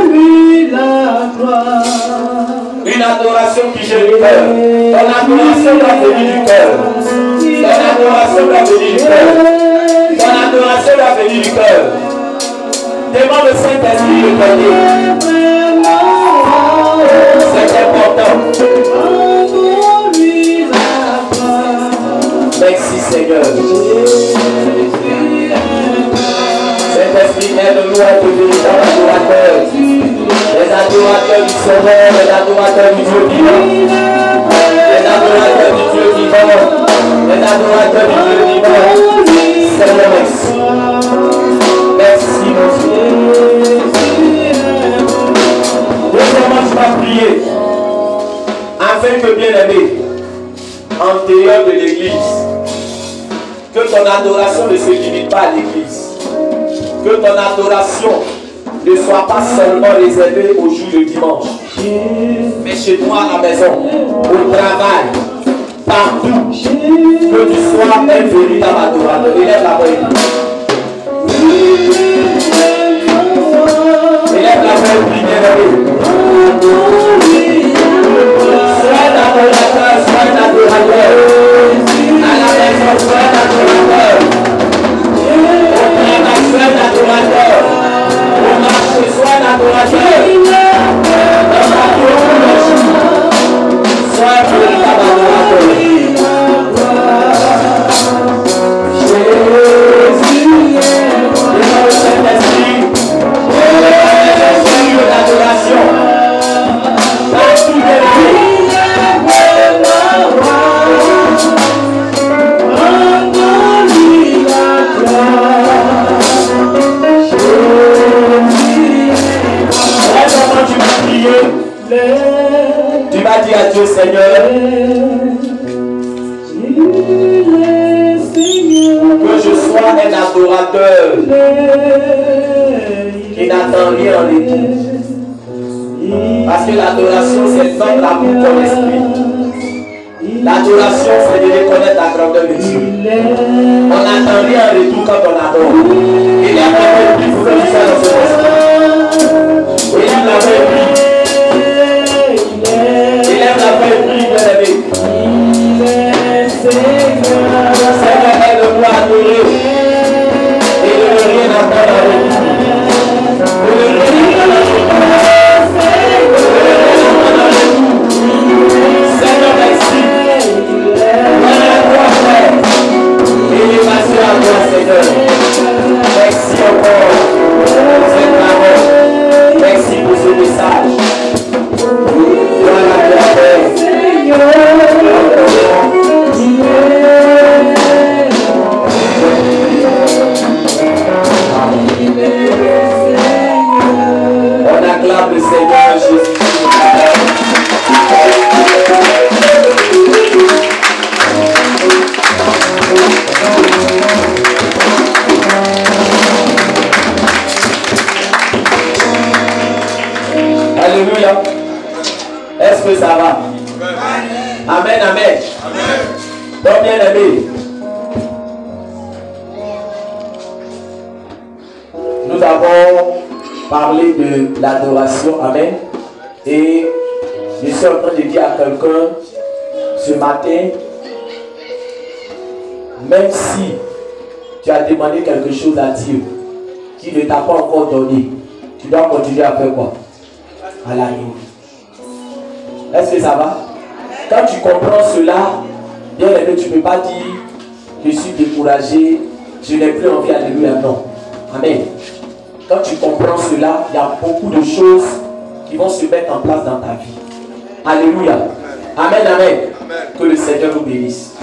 Une adoration qui gère le cœur. Ton adoration doit venir du cœur. Ton adoration doit venir du cœur. Ton adoration doit venir du cœur. Demande le Saint-Esprit de t'aider. C'est important. Merci Seigneur. Saint-Esprit, aide-nous à être de véritables adorateurs. Les adorateurs du Sauveur, les adorateurs du Dieu vivant. Les adorateurs du Dieu vivant. Les adorateurs du Dieu vivant. Seigneur, merci. Merci mon Dieu. Deuxièmement, tu vas prier afin que bien-aimé, en dehors de l'église, que ton adoration ne se limite pas à l'église. Que ton adoration ne soit pas seulement réservée au jour de dimanche, mais chez toi à la maison, au travail, partout, que tu sois un véritable adorateur. Élève la main. Élève la main, bien-aimé. Sois un adorateur, sois un adorateur. À la maison, sois un adorateur. Au travail, sois un adorateur. Au marché, sois un adorateur. Dans ta vie, sois un véritable adorateur. Jésus, demande au Saint-Esprit, l'esprit de l'adoration. Partout de Dieu. Tu vas dire à Dieu, Seigneur, que je sois un adorateur qui n'attend rien en l'église. Parce que l'adoration, c'est notre amour pour l'esprit. L'adoration, c'est de reconnaître la grandeur de Dieu. On n'attend rien en retour quand on adore. Il y a un peu pour que tu sois dans ce esprit. Il y a la vraie vie. Élève la vraie vie, bien-aimé. Seigneur, aide-moi à adorer et de ne rien attendre à l'église. De ne rien attendre à l'église. De ne rien attendre à l'église. Seigneur, merci. Voilà à toi, Frère. Élévation à toi, Seigneur. Merci encore pour cette parole. Merci pour ce message. On acclame le Seigneur Jésus. Alléluia. Est-ce que ça va? Amen, amen. Donc bien aimé, nous avons parlé de l'adoration, amen. Et je suis en train de dire à quelqu'un ce matin, même si tu as demandé quelque chose à Dieu qui ne t'a pas encore donné, tu dois continuer à faire quoi? À la nuit. Est-ce que ça va? Quand tu comprends cela, bien aimé, tu ne peux pas dire je suis découragé, je n'ai plus envie, alléluia, non. Amen. Quand tu comprends cela, il y a beaucoup de choses qui vont se mettre en place dans ta vie. Alléluia. Amen, amen. Que le Seigneur nous bénisse.